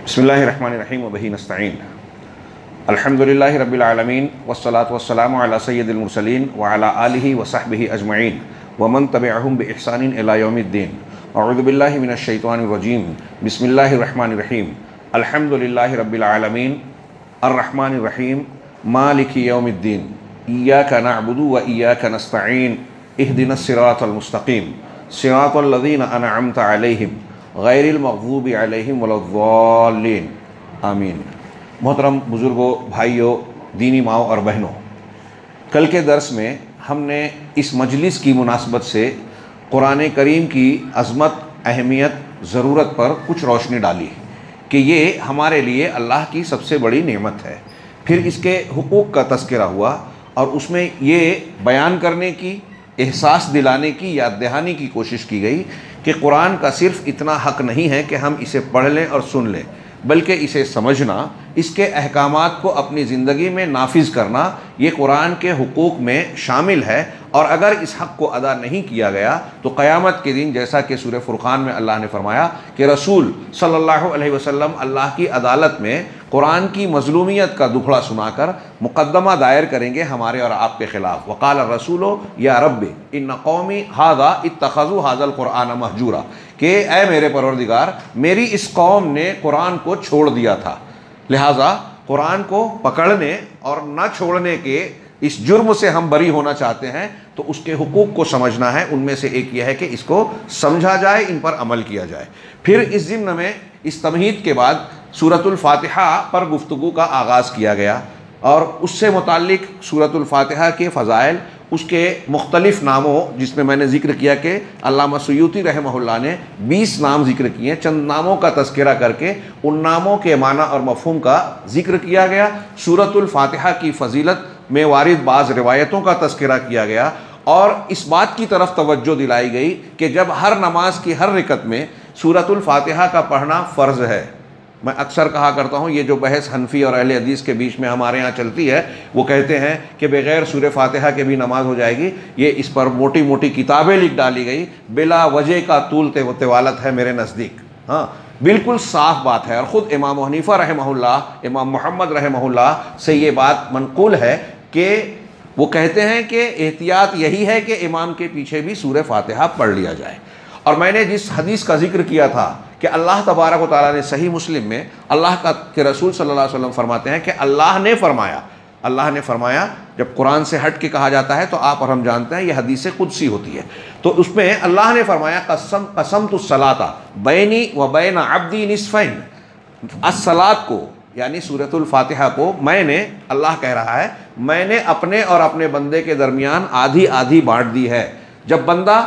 बिस्मिल्लाहिर्रहमानिर्रहीम व बिही नस्तईन अल्हम्दुलिल्लाहि रब्बिल आलमीन वस्सलातु वस्सलामु अला सय्यिदिल मुरसलीन व अला आलिहि व सहबिहि अजमईन व मन तबिअहुम बि इहसानिन इला यौमिद्दीन। अऊज़ु बिल्लाहि मिनश शैतानिर रजीम। बिस्मिल्लाहिर्रहमानिर्रहीम। अल्हम्दुलिल्लाहि रब्बिल आलमीन अर्रहमानिर रहीम मालिकि यौमिद्दीन। इय्याका नअबुदु व इय्याका नस्तईन। इहदिनस सिरातल मुस्तकीम सिरातल लज़ीना अनअमता अलैहिम गैरिल मग़ज़ूबि अलैहिम वलद्दाल्लीन। आमीन। मोहतरम बुज़ुर्गों, भाइयों, दीनी माओ और बहनों, कल के दर्स में हमने इस मजलिस की मुनासबत से कुरान करीम की अज़मत, अहमियत, ज़रूरत पर कुछ रोशनी डाली कि ये हमारे लिए अल्लाह की सबसे बड़ी नेमत है। फिर इसके हुकूक़ का तज़किरा हुआ और उसमें ये बयान करने की, एहसास दिलाने की, याद दहानी की कोशिश की गई कि कुरान का सिर्फ़ इतना हक़ नहीं है कि हम इसे पढ़ लें और सुन लें, बल्कि इसे समझना, इसके अहकामात को अपनी ज़िंदगी में नाफिज करना, ये कुरान के हुकूक़ में शामिल है। और अगर इस हक़ को अदा नहीं किया गया तो क़यामत के दिन, जैसा कि सूरह फ़ुरक़ान में अल्लाह ने फरमाया कि रसूल सल्लल्लाहु अलैहि वसल्लम अल्लाह की अदालत में कुरान की मज़लूमियत का दुखड़ा सुनाकर मुक़द्दमा दायर करेंगे हमारे और आपके ख़िलाफ़। वक़ाल रसूलो या रब्बी इन्न कौमी हादा इत्तख़ज़ू हाज़ल क़ुरआन महजूरा, कि ऐ मेरे परवरदिगार, मेरी इस कौम ने कुरान को छोड़ दिया था, लिहाजा कुरान को पकड़ने और न छोड़ने के इस जुर्म से हम बरी होना चाहते हैं, तो उसके हुकूक़ को समझना है। उनमें से एक यह है कि इसको समझा जाए, इन पर अमल किया जाए। फिर इस ज़िम्न में इस तमहीद के बाद सूरतुल फ़ातिहा पर गुफ्तगू का आगाज़ किया गया और उससे मुताल्लिक़ सूरतुल फ़ातिहा के फ़ज़ाइल, उसके मुख्तलिफ़ नामों, जिसमें मैंने ज़िक्र किया कि अल्लामा सुयूती रहमहुल्लाह ने 20 नाम ज़िक्र किए, चंद नामों का तज़किरा करके उन नामों के माना और मफ़हूम का ज़िक्र किया गया। सूरतुल फ़ातिहा की फ़जीलत में वारिद बाज़ रिवायतों का तज़किरा किया गया और इस बात की तरफ तवज्जो दिलाई गई कि जब हर नमाज की हर रिकत में सूरतुल फ़ातिहा का पढ़ना फ़र्ज़ है। मैं अक्सर कहा करता हूँ, ये जो बहस हनफी और अहले हदीस के बीच में हमारे यहाँ चलती है, वो कहते हैं कि बग़ैर सूरह फ़ातिहा के भी नमाज हो जाएगी। ये इस पर मोटी मोटी किताबें लिख डाली गई, बिला वजह का तूल तेवालत है मेरे नज़दीक। हाँ, बिल्कुल साफ़ बात है। और ख़ुद इमाम हनीफ़ा रहमहुल्लाह, इमाम मोहम्मद रहमहुल्लाह से ये बात मनक़ूल है कि वो कहते हैं कि एहतियात यही है कि इमाम के पीछे भी सूरह फ़ातिहा पढ़ लिया जाए। और मैंने जिस हदीस का जिक्र किया था कि अल्लाह तबारक व तआला ने सही मुस्लिम में अल्लाह के रसूल सल्लल्लाहु अलैहि वसल्लम फरमाते हैं कि अल्लाह ने फरमाया, जब कुरान से हट के कहा जाता है तो आप और हम जानते हैं यह हदीस कुदसी होती है, तो उसमें अल्लाह ने फरमाया कसमतुस सलाता बैनी व बैन अब्दी निस्फ़ैन। अस्सलात को यानी सूरतुल फ़ातिहा को मैंने, अल्लाह कह रहा है, मैंने अपने और अपने बंदे के दरमियान आधी आधी बांट दी है। जब बंदा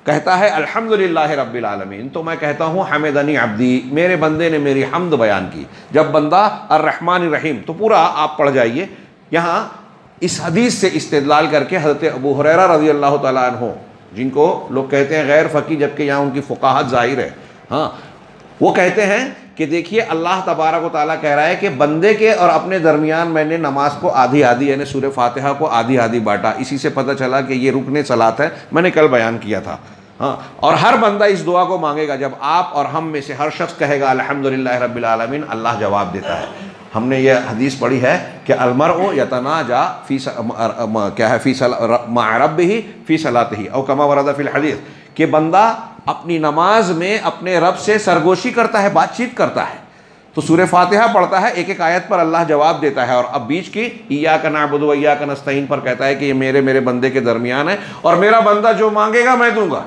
कहता है अल्हम्दुलिल्लाहि रब्बिल आलमीन, तो मैं कहता हूँ हमिदनी अब्दी, मेरे बंदे ने मेरी हम्द बयान की। जब बंदा अर्रहमानिर रहीम, तो पूरा आप पढ़ जाइए। यहाँ इस हदीस से इस्तेदलाल करके हज़रत अबू हुरैरा रज़ियल्लाहु तआला अन्हु, जिनको लोग कहते हैं गैर फ़क़ीह, जबकि यहाँ उनकी फ़ुक़ाहत ज़ाहिर है, हाँ, वो कहते हैं कि देखिए अल्लाह तबारक व तआला कह रहा है कि बंदे के और अपने दरमियान मैंने नमाज को आधी आधी, यानी सूरह फ़ातिहा को आधी आधी बांटा। इसी से पता चला कि ये रुकने सलात है, मैंने कल बयान किया था। हाँ, और हर बंदा इस दुआ को मांगेगा जब आप और हम में से हर शख्स कहेगा अल्हम्दुलिल्लाहि रब्बिल आलमीन, अल्लाह जवाब देता है। हमने ये हदीस पढ़ी है कि अलमरउ यतनाजा फी क्या है फी मअ रब्बिही फी सलातिही औ कमा वरदा फिल हदीस, कि बंदा अपनी नमाज में अपने रब से सरगोशी करता है, बातचीत करता है। तो सूरह फ़ातिहा पढ़ता है, एक एक आयत पर अल्लाह जवाब देता है, और अब बीच की इय्याका नअबुदु व इय्याका नस्तईन पर कहता है कि ये मेरे बंदे के दरमियान है और मेरा बंदा जो मांगेगा मैं दूंगा।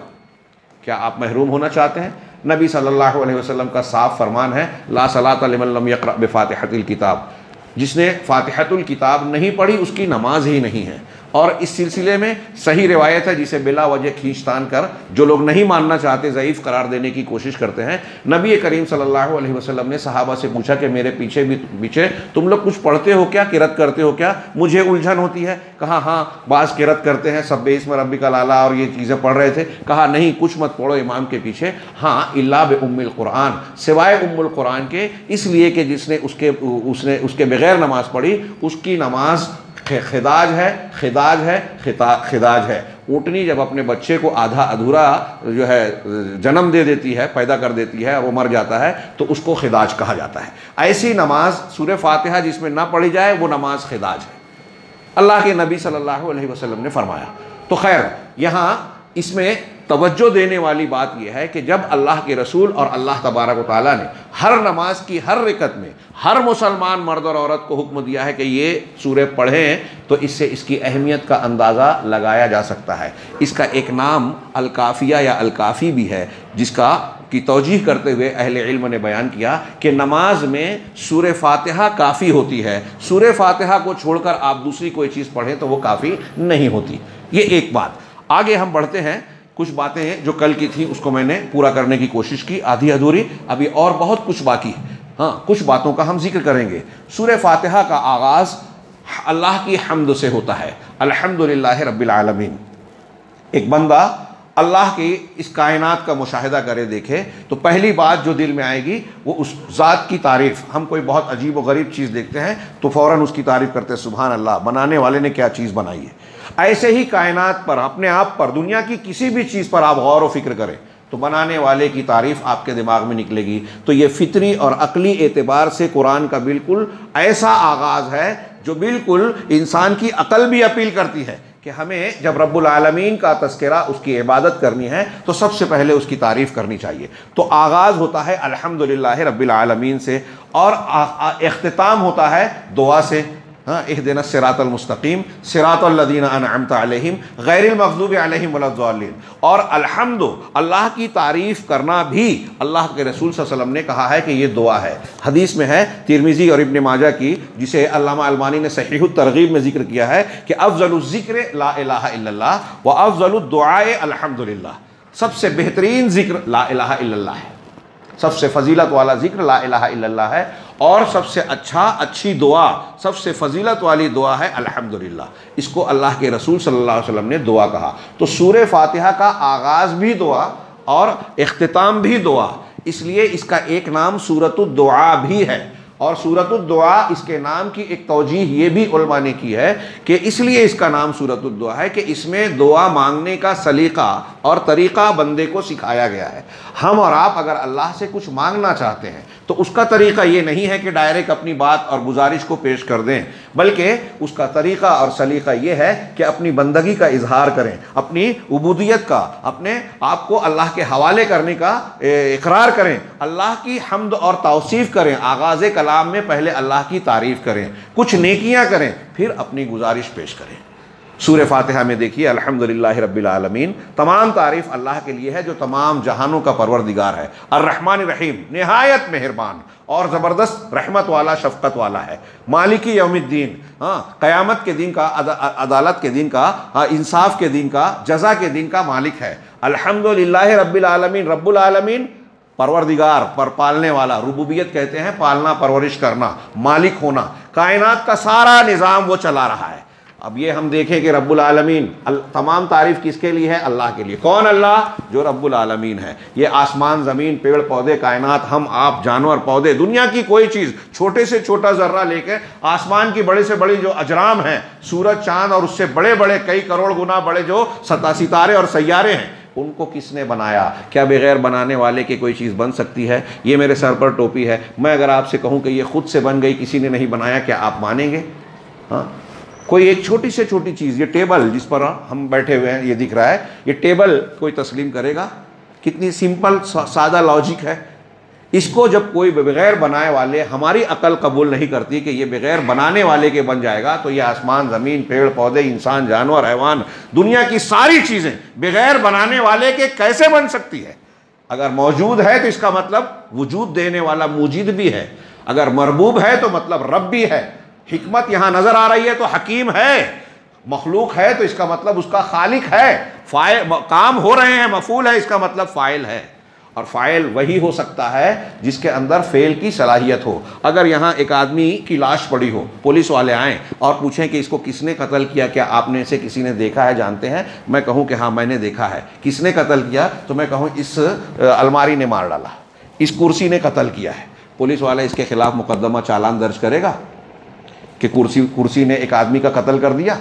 क्या आप महरूम होना चाहते हैं? नबी सल्लल्लाहु अलैहि वसल्लम का साफ फरमान है, ला सलात लिमन लम यक़रा बिफ़ातिहतिल किताब, जिसने फ़ातिहतुल किताब नहीं पढ़ी उसकी नमाज ही नहीं है। और इस सिलसिले में सही रिवायत है जिसे बिला वजह खींचतान कर जो लोग नहीं मानना चाहते, ज़ईफ़ करार देने की कोशिश करते हैं, नबी करीम सल्लल्लाहु अलैहि वसल्लम ने सहाबा से पूछा कि मेरे पीछे तुम लोग कुछ पढ़ते हो क्या, किरत करते हो क्या? मुझे उलझन होती है। कहा हाँ, बाज़ किरत करते हैं, सब्बे इस्म रब्बिकल आला और ये चीज़ें पढ़ रहे थे। कहा नहीं, कुछ मत पढ़ो इमाम के पीछे, हाँ इल्ला बि उम्मिल कुरान, सिवाय उम्मुल कुरान के, इसलिए कि जिसने उसके बगैर नमाज़ पढ़ी उसकी नमाज खिदाज है, खिदाज है, खिदाज है। ऊँटनी जब अपने बच्चे को आधा अधूरा जो है जन्म दे देती है, पैदा कर देती है और वो मर जाता है तो उसको खिदाज कहा जाता है। ऐसी नमाज सूरह फातिहा जिसमें ना पढ़ी जाए वो नमाज खिदाज है, अल्लाह के नबी सल्लल्लाहु अलैहि वसल्लम ने फरमाया। तो खैर यहाँ इसमें तवज्जो देने वाली बात यह है कि जब अल्लाह के रसूल और अल्लाह तबारक व तआला ने हर नमाज की हर रिकत में हर मुसलमान मर्द और औरत को हुक्म दिया है कि ये सूरह पढ़ें, तो इससे इसकी अहमियत का अंदाज़ा लगाया जा सकता है। इसका एक नाम अल-काफ़िया या अल-काफ़ी भी है, जिसका की तौजीह करते हुए अहले इल्म ने बयान किया कि नमाज में सूरह फातिहा काफ़ी होती है, सूरह फातिहा को छोड़कर आप दूसरी कोई चीज़ पढ़ें तो वो काफ़ी नहीं होती। ये एक बात। आगे हम बढ़ते हैं। कुछ बातें जो कल की थी उसको मैंने पूरा करने की कोशिश की, आधी अधूरी, अभी और बहुत कुछ बाकी है। हाँ, कुछ बातों का हम जिक्र करेंगे। सूरह फातिहा का आगाज़ अल्लाह की हम्द से होता है, अल्हम्दुलिल्लाहि रब्बिल आलमीन। एक बंदा अल्लाह की इस कायनात का मुशाहिदा करे, देखे, तो पहली बात जो दिल में आएगी वो उस ज़ात की तारीफ़। हम कोई बहुत अजीब व गरीब चीज़ देखते हैं तो फ़ौरन उसकी तारीफ़ करते हैं, सुभान अल्लाह, बनाने वाले ने क्या चीज़ बनाई है। ऐसे ही कायनात पर, अपने आप पर, दुनिया की किसी भी चीज़ पर आप गौर व फिक्र करें तो बनाने वाले की तारीफ़ आपके दिमाग में निकलेगी। तो ये फितरी और अकली एतबार से कुरान का बिल्कुल ऐसा आगाज़ है जो बिल्कुल इंसान की अकल भी अपील करती है कि हमें जब रब्बुल आलमीन का तज़किरा, उसकी इबादत करनी है तो सबसे पहले उसकी तारीफ़ करनी चाहिए। तो आगाज़ होता है अल्हम्दुलिल्लाहि रब्बिल आलमीन से और इख्तिताम होता है दुआ से। हाँ, इहदिनस सिरातल मुस्तकीम सिरातल लज़ीना अनअमता अलैहिम गैरिल मग़ज़ूबि अलैहिम वलद्दालिन। और अल्हम्दु, अल्लाह की तारीफ़ करना भी अल्लाह के रसूल सल्लल्लाहु अलैहि वसल्लम ने कहा है कि ये दुआ है। हदीस में है तिरमिज़ी और इब्न माजा की, जिसे अल्लामा अलबानी ने सहीहुत तरगीब में जिक्र किया है कि अफ़ज़लुज़ ज़िक्र ला इलाहा इल्लल्लाह व अफ़ज़लुद दुआए अल्हम्दुलिल्लाह। सबसे बेहतरीन ज़िक्र ला इलाहा इल्लल्लाह है, सबसे फजीलत वाला ज़िक्र ला इलाहा इल्लल्लाह है, और सबसे अच्छी दुआ, सबसे फजीलत वाली दुआ है अल्हम्दुलिल्लाह। इसको अल्लाह के रसूल सल्लल्लाहु अलैहि वसल्लम ने दुआ कहा। तो सूरह फातिहा का आगाज़ भी दुआ और इख्तिताम भी दुआ, इसलिए इसका एक नाम सूरतुद दुआ भी है। और सूरतुद दुआ, इसके नाम की एक तौजीह ये भी उलमा ने की है कि इसलिए इसका नाम सूरतुद दुआ है कि इसमें दुआ मांगने का सलीका और तरीक़ा बंदे को सिखाया गया है। हम और आप अगर अल्लाह से कुछ मांगना चाहते हैं तो उसका तरीक़ा ये नहीं है कि डायरेक्ट अपनी बात और गुजारिश को पेश कर दें, बल्कि उसका तरीक़ा और सलीका ये है कि अपनी बंदगी का इजहार करें, अपनी उबूदियत का, अपने आप को अल्लाह के हवाले करने का इकरार करें, अल्लाह की हम्द और तौसीफ़ करें। आगाज़ कलाम में पहले अल्लाह की तारीफ़ करें, कुछ नेकियां करें, फिर अपनी गुजारिश पेश करें। सूरह फातिहा में देखिए अल्हम्दुलिल्लाहि रब्बिल आलमीन, तमाम तारीफ़ अल्लाह के लिए है जो तमाम जहानों का परवरदिगार है। अर्रहमानिर रहीम, निहायत मेहरबान और ज़बरदस्त रहमत वाला, शफ़क़त वाला है। मालिकी यौमिद्दीन, हाँ, क़यामत के दिन का, अदालत के दिन का, इंसाफ के दिन का, जज़ा के दिन का मालिक है। अल्हम्दुलिल्लाहि रब्बिल आलमीन, रब्बुल आलमीन परवरदिगार, पर पालने वाला, रुबूबियत कहते हैं पालना, परवरिश करना, मालिक होना, कायनात का सारा निज़ाम वो चला रहा है। अब ये हम देखें कि रब्बुल आलमीन, तमाम तारीफ़ किसके लिए है? अल्लाह के लिए। कौन? अल्लाह, जो रब्बुल आलमीन है। ये आसमान, ज़मीन, पेड़ पौधे, कायनात, हम आप, जानवर, पौधे, दुनिया की कोई चीज़, छोटे से छोटा ज़र्रा लेकर आसमान की बड़े से बड़ी जो अजराम हैं, सूरज, चाँद, और उससे बड़े बड़े कई करोड़ गुना बड़े जो सितारे और सैयारे हैं, उनको किसने बनाया? क्या बगैर बनाने वाले के कोई चीज़ बन सकती है? ये मेरे सर पर टोपी है, मैं अगर आपसे कहूँ कि ये खुद से बन गई, किसी ने नहीं बनाया, क्या आप मानेंगे? हाँ, कोई एक छोटी से छोटी चीज़, ये टेबल जिस पर हम बैठे हुए हैं, ये दिख रहा है, ये टेबल कोई तस्लीम करेगा? कितनी सिंपल सादा लॉजिक है। इसको जब कोई बगैर बनाए वाले, हमारी अकल कबूल नहीं करती कि ये बगैर बनाने वाले के बन जाएगा, तो ये आसमान, ज़मीन, पेड़ पौधे, इंसान, जानवर, हैवान, दुनिया की सारी चीज़ें बगैर बनाने वाले के कैसे बन सकती है? अगर मौजूद है तो इसका मतलब वजूद देने वाला मूजिद भी है, अगर मरबूब है तो मतलब रब भी है। हिकमत यहाँ नज़र आ रही है तो हकीम है, मखलूक है तो इसका मतलब उसका खालिक है, काम हो रहे हैं, मफूल है, इसका मतलब फ़ाइल है। और फ़ाइल वही हो सकता है जिसके अंदर फ़ेल की सलाहियत हो। अगर यहाँ एक आदमी की लाश पड़ी हो, पुलिस वाले आएँ और पूछें कि इसको किसने कत्ल किया, क्या आपने इसे किसी ने देखा है, जानते हैं? मैं कहूँ कि हाँ मैंने देखा है। किसने कत्ल किया? तो मैं कहूँ इस अलमारी ने मार डाला, इस कुर्सी ने कत्ल किया है। पुलिस वाला इसके खिलाफ़ मुकदमा चालान दर्ज करेगा? कि कुर्सी ने एक आदमी का कत्ल कर दिया,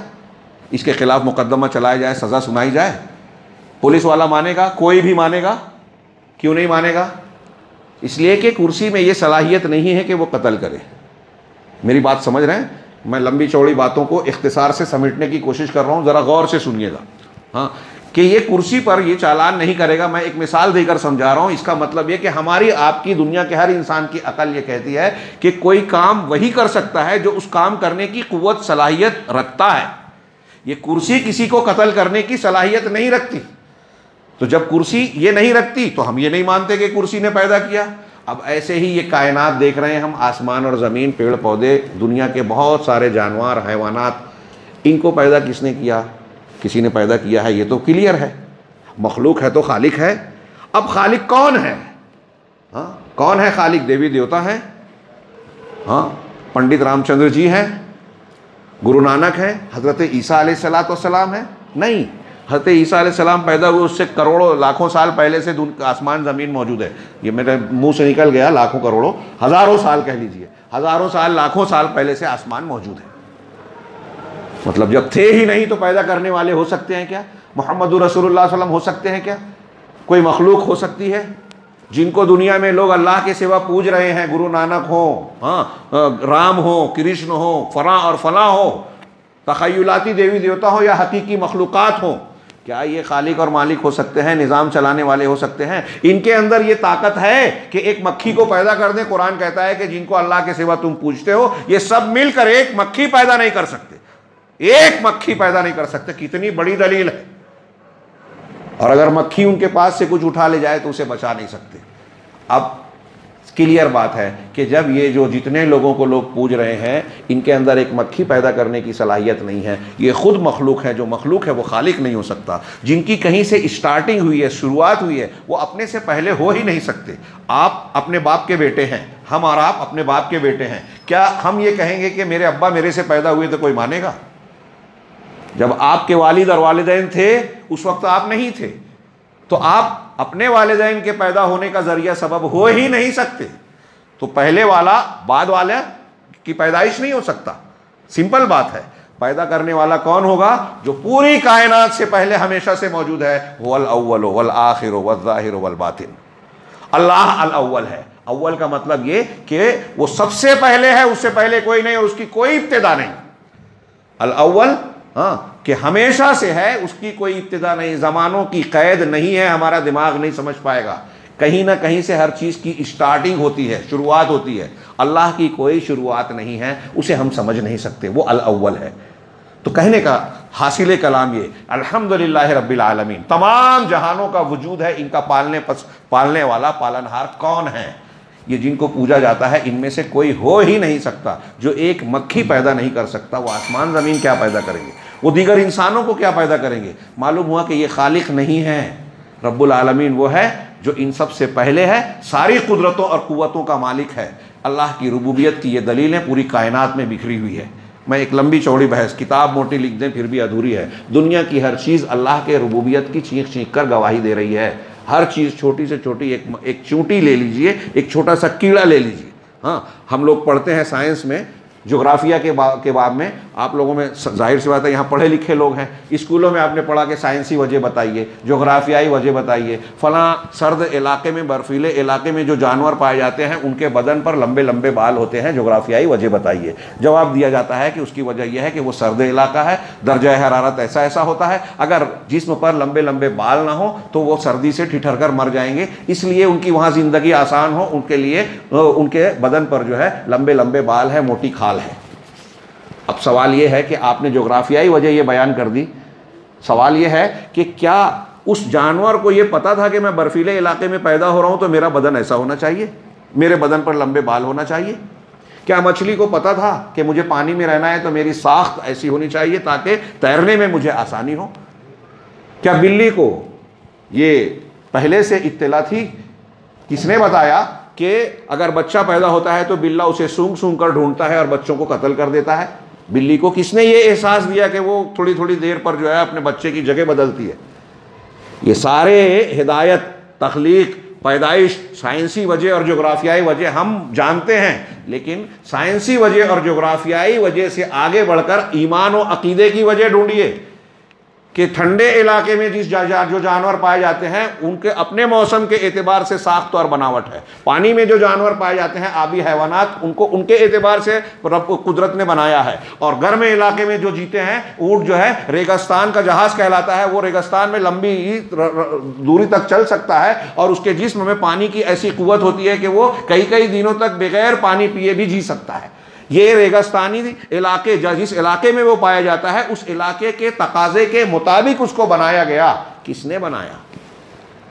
इसके खिलाफ मुकदमा चलाया जाए, सज़ा सुनाई जाए, पुलिस वाला मानेगा? कोई भी मानेगा? क्यों नहीं मानेगा? इसलिए कि कुर्सी में ये सलाहियत नहीं है कि वो कत्ल करे। मेरी बात समझ रहे हैं? मैं लंबी चौड़ी बातों को इख्तिसार से समेटने की कोशिश कर रहा हूँ, ज़रा गौर से सुनिएगा। हाँ, कि ये कुर्सी पर ये चालान नहीं करेगा। मैं एक मिसाल देकर समझा रहा हूँ। इसका मतलब ये कि हमारी आपकी दुनिया के हर इंसान की अकल ये कहती है कि कोई काम वही कर सकता है जो उस काम करने की कुव्वत सलाहियत रखता है। ये कुर्सी किसी को कत्ल करने की सलाहियत नहीं रखती। तो जब कुर्सी ये नहीं रखती तो हम ये नहीं मानते कि कुर्सी ने पैदा किया। अब ऐसे ही ये कायनात देख रहे हैं हम, आसमान और ज़मीन, पेड़ पौधे, दुनिया के बहुत सारे जानवर, हैवानात, इनको पैदा किसने किया? किसी ने पैदा किया है, ये तो क्लियर है। मखलूक है तो खालिक है। अब खालिक कौन है? हाँ, कौन है खालिक? देवी देवता है? हाँ, पंडित रामचंद्र जी हैं, गुरु नानक है, हज़रत ईसा अलैहिस्सलाम है? नहीं, हज़रत ईसा अलैहिस्सलाम पैदा हुए उससे करोड़ों लाखों साल पहले से आसमान ज़मीन मौजूद है। ये मेरे मुंह से निकल गया, लाखों करोड़ों, हज़ारों साल कह लीजिए, हज़ारों साल, लाखों साल पहले से आसमान मौजूद है। मतलब जब थे ही नहीं तो पैदा करने वाले हो सकते हैं क्या? मोहम्मद रसूलुल्लाह सल्लल्लाहु अलैहि वसल्लम हो सकते हैं क्या? कोई मखलूक हो सकती है जिनको दुनिया में लोग अल्लाह के सिवा पूज रहे हैं? गुरु नानक हो, हाँ, राम हो, कृष्ण हो, फला और फला हो, तखय्युलाती देवी देवता हो या हकीकी मखलूक़ात हो, क्या ये खालिक और मालिक हो सकते हैं? निज़ाम चलाने वाले हो सकते हैं? इनके अंदर ये ताकत है कि एक मक्खी को पैदा कर दें। कुरान कहता है कि जिनको अल्लाह के सिवा तुम पूजते हो, ये सब मिलकर एक मक्खी पैदा नहीं कर सकते। एक मक्खी पैदा नहीं कर सकते। कितनी बड़ी दलील है। और अगर मक्खी उनके पास से कुछ उठा ले जाए तो उसे बचा नहीं सकते। अब क्लियर बात है कि जब ये जो जितने लोगों को लोग पूज रहे हैं, इनके अंदर एक मक्खी पैदा करने की सलाहियत नहीं है। ये खुद मखलूक है। जो मखलूक है वो खालिक नहीं हो सकता। जिनकी कहीं से स्टार्टिंग हुई है, शुरुआत हुई है, वो अपने से पहले हो ही नहीं सकते। आप अपने बाप के बेटे हैं, हम और आप अपने बाप के बेटे हैं। क्या हम ये कहेंगे कि मेरे अब्बा मेरे से पैदा हुए? तो कोई मानेगा? जब आपके वालिद और वालिदैन थे उस वक्त आप नहीं थे, तो आप अपने वालिदैन के पैदा होने का जरिया सबब हो ही नहीं सकते। तो पहले वाला बाद वाले की पैदाइश नहीं हो सकता। सिंपल बात है। पैदा करने वाला कौन होगा? जो पूरी कायनात से पहले हमेशा से मौजूद है। वल अव्वल वल आखिर वल ज़ाहिर वल बातिन। अल्लाह अल अव्वल है। अव्वल का मतलब ये कि वो सबसे पहले है, उससे पहले कोई नहीं और उसकी कोई इब्तिदा नहीं। अल अव्वल, हाँ, कि हमेशा से है, उसकी कोई इब्तिदा नहीं, ज़मानों की कैद नहीं है। हमारा दिमाग नहीं समझ पाएगा। कहीं ना कहीं से हर चीज़ की स्टार्टिंग होती है, शुरुआत होती है। अल्लाह की कोई शुरुआत नहीं है, उसे हम समझ नहीं सकते। वो अल अव्वल है। तो कहने का हासिल कलाम ये, अल्हम्दुलिल्लाह रब्बिल आलमीन, तमाम जहानों का वजूद है। इनका पालने वाला, पालनहार कौन है? ये जिनको पूजा जाता है, इनमें से कोई हो ही नहीं सकता। जो एक मक्खी पैदा नहीं कर सकता, वो आसमान ज़मीन क्या पैदा करेंगे? वो दीगर इंसानों को क्या पैदा करेंगे? मालूम हुआ कि ये खालिक नहीं है। रब्बुल आलमीन वो है जो इन सब से पहले है, सारी कुदरतों और कुव्वतों का मालिक है। अल्लाह की रुबूबियत की ये दलीलें पूरी कायनात में बिखरी हुई है। मैं एक लंबी चौड़ी बहस, किताब मोटी लिख दें फिर भी अधूरी है। दुनिया की हर चीज़ अल्लाह के रुबूबियत की चीख चीख कर गवाही दे रही है। हर चीज़, छोटी से छोटी एक चूंटी ले लीजिए, एक छोटा सा कीड़ा ले लीजिए। हाँ, हम लोग पढ़ते हैं साइंस में, जोग्राफिया के बाब में, आप लोगों में जाहिर सी बात है यहाँ पढ़े लिखे लोग हैं। स्कूलों में आपने पढ़ा कि साइंसी वजह बताइए, जोग्राफियाई वजह बताइए। फला सर्द इलाके में, बर्फीले इलाके में जो जानवर पाए जाते हैं उनके बदन पर लंबे लंबे बाल होते हैं, जोग्राफियाई वजह बताइए। जवाब दिया जाता है कि उसकी वजह यह है कि वो सर्द इलाका है, दर्जा हरारत ऐसा ऐसा होता है। अगर जिस्म पर लंबे लंबे बाल ना हो तो वो सर्दी से ठिठर कर मर जाएंगे, इसलिए उनकी वहाँ ज़िंदगी आसान हो, उनके लिए उनके बदन पर जो है लंबे लंबे बाल है, मोटी खाल है। अब सवाल यह है कि आपने जोग्राफियाई वजह यह बयान कर दी। सवाल यह है कि क्या उस जानवर को यह पता था कि मैं बर्फीले इलाके में पैदा हो रहा हूं तो मेरा बदन ऐसा होना चाहिए, मेरे बदन पर लंबे बाल होना चाहिए? क्या मछली को पता था कि मुझे पानी में रहना है तो मेरी साख्त ऐसी होनी चाहिए ताकि तैरने में मुझे आसानी हो? क्या बिल्ली को ये पहले से इत्तला थी? किसने बताया कि अगर बच्चा पैदा होता है तो बिल्ला उसे सूंघ सूंघ कर ढूंढता है और बच्चों को कत्ल कर देता है? बिल्ली को किसने ये एहसास दिया कि वो थोड़ी थोड़ी देर पर जो है अपने बच्चे की जगह बदलती है? ये सारे हिदायत, तख्लीक, पैदाइश, साइंसी वजह और जोग्राफियाई वजह हम जानते हैं, लेकिन साइंसी वजह और जोग्राफियाई वजह से आगे बढ़कर ईमान और अकीदे की वजह ढूंढिए कि ठंडे इलाके में जो जानवर पाए जाते हैं उनके अपने मौसम के एतबार से साख्त और बनावट है। पानी में जो जानवर पाए जाते हैं आबी हैवानात, उनको उनके एतबार से कुदरत ने बनाया है। और गर्म इलाके में जो जीते हैं, ऊंट जो है रेगिस्तान का जहाज कहलाता है, वो रेगिस्तान में लंबी दूरी तक चल सकता है और उसके जिस्म में पानी की ऐसी कुव्वत होती है कि वो कई कई दिनों तक बगैर पानी पिए भी जी सकता है। ये रेगिस्तानी इलाके जिस इलाके में वो पाया जाता है, उस इलाके के तकाजे के मुताबिक उसको बनाया गया। किसने बनाया?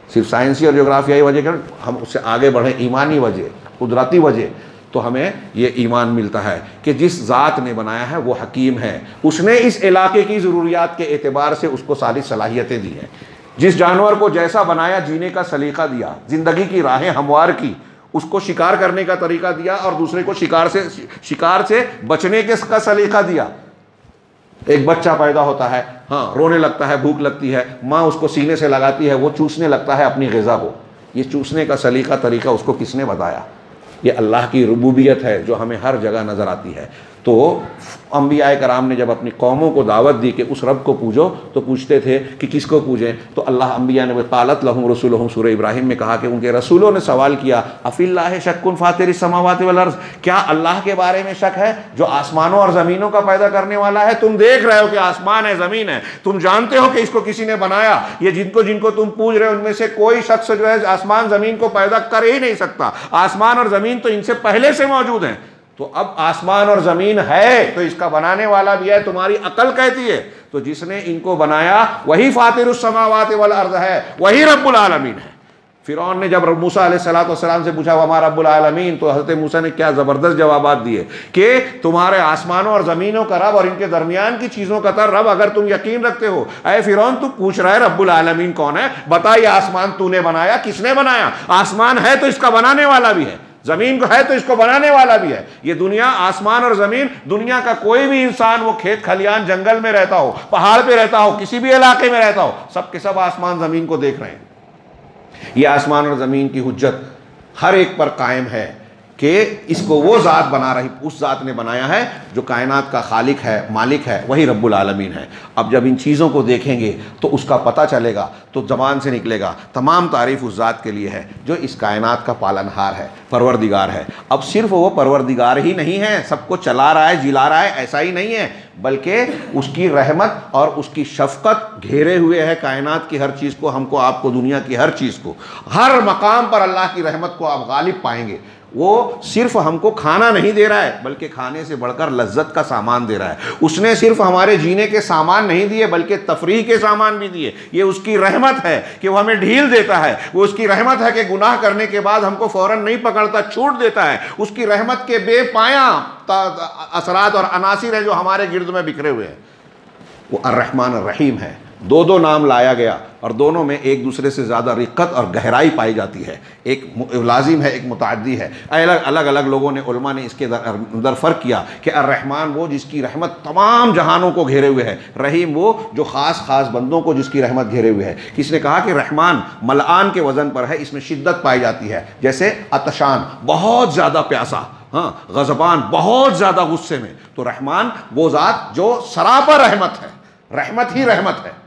सिर्फ साइंसी और ज्योग्राफियाई वजह कर हम उससे आगे बढ़े, ईमानी वजह, कुदरती वजह, तो हमें ये ईमान मिलता है कि जिस ज़ात ने बनाया है वो हकीम है। उसने इस इलाके की ज़रूरियात के एतबार से उसको सारी सलाहियतें दी हैं। जिस जानवर को जैसा बनाया, जीने का सलीका दिया, ज़िंदगी की राहें हमवार की, उसको शिकार करने का तरीका दिया और दूसरे को शिकार से बचने के का सलीका दिया। एक बच्चा पैदा होता है, हाँ रोने लगता है, भूख लगती है, माँ उसको सीने से लगाती है, वो चूसने लगता है अपनी ग़िज़ा को। ये चूसने का सलीका तरीका उसको किसने बताया? ये अल्लाह की रुबूबियत है जो हमें हर जगह नज़र आती है। तो अंबिया कराम ने जब अपनी कौमों को दावत दी कि उस रब को पूजो, तो पूछते थे कि किसको पूजें? तो अल्लाह अंबिया ने क़ालत लहुम रसूलुहुम सूरह इब्राहिम में कहा कि उनके रसूलों ने सवाल किया, अफ़िल्लाहि शक्कुन फ़ातिरिस समावाति वल अर्ज़, क्या अल्लाह के बारे में शक है जो आसमानों और ज़मीनों का पैदा करने वाला है? तुम देख रहे हो कि आसमान है, ज़मीन है, तुम जानते हो कि इसको किसी ने बनाया। ये जिनको तुम पूज रहे हो उनमें से कोई शख्स जो है आसमान ज़मीन को पैदा कर ही नहीं सकता। आसमान और ज़मीन तो इनसे पहले से मौजूद हैं। तो अब आसमान और जमीन है तो इसका बनाने वाला भी है, तुम्हारी अकल कहती है। तो जिसने इनको बनाया वही फातिरुस समावाति वल अर्ज़ है, वही रब्बुल आलमीन है। फिरौन ने जब मूसा अलैहिस्सलाम से पूछा वमा रब्बुल आलमीन, तो हज़रत मूसा ने क्या ज़बरदस्त जवाबात दिए कि तुम्हारे आसमानों और ज़मीनों का रब और इनके दरमियान की चीज़ों का रब अगर तुम यकीन रखते हो। ऐ फिरौन, तू पूछ रहा है रब्बुल आलमीन कौन है? बता, ये आसमान तूने बनाया? किसने बनाया? आसमान है तो इसका बनाने वाला भी है, जमीन को है तो इसको बनाने वाला भी है। ये दुनिया, आसमान और जमीन, दुनिया का कोई भी इंसान, वो खेत खलियान जंगल में रहता हो, पहाड़ पे रहता हो, किसी भी इलाके में रहता हो, सब के सब आसमान जमीन को देख रहे हैं। ये आसमान और जमीन की हुज्जत हर एक पर कायम है कि इसको वो ज़ात बना रही, उस ज़ात ने बनाया है जो कायनात का खालिक है, मालिक है, वही रब्बुल आलमीन है। अब जब इन चीज़ों को देखेंगे तो उसका पता चलेगा, तो ज़बान से निकलेगा तमाम तारीफ़ उस ज़ात के लिए है जो इस कायनात का पालनहार है, परवरदिगार है। अब सिर्फ वो परवरदिगार ही नहीं है, सबको चला रहा है, जिला रहा है, ऐसा ही नहीं है, बल्कि उसकी रहमत और उसकी शफ़क़त घेरे हुए है कायनात की हर चीज़ को, हमको, आपको, दुनिया की हर चीज़ को। हर मकाम पर अल्लाह की रहमत को आप गालिब पाएंगे। वो सिर्फ हमको खाना नहीं दे रहा है, बल्कि खाने से बढ़कर लज्जत का सामान दे रहा है। उसने सिर्फ हमारे जीने के सामान नहीं दिए, बल्कि तफरीह के सामान भी दिए। ये उसकी रहमत है कि वो हमें ढील देता है। वो उसकी रहमत है कि गुनाह करने के बाद हमको फ़ौरन नहीं पकड़ता, छूट देता है। उसकी रहमत के बेपाया असरात और अनासिर हैं जो हमारे गिर्द में बिखरे हुए हैं। वो अर्रहमान अर्रहीम है। दो दो नाम लाया गया और दोनों में एक दूसरे से ज़्यादा रिक्कत और गहराई पाई जाती है। एक लाजिम है, एक मुतअद्दी है। अलग अलग लोगों ने, उलमा ने इसके अंदर फ़र्क किया कि अर्रहमान वो जिसकी रहमत तमाम जहानों को घेरे हुए है, रहीम वो जो ख़ास बंदों को जिसकी रहमत घेरे हुए है। किसने कहा कि रहमान मलआन के वज़न पर है, इसमें शिद्दत पाई जाती है। जैसे अतशान, बहुत ज़्यादा प्यासा, हाँ, गज़बान, बहुत ज़्यादा गुस्से में। तो रहमान वो ज़ात जो सरापा रहमत है, रहमत ही रहमत है,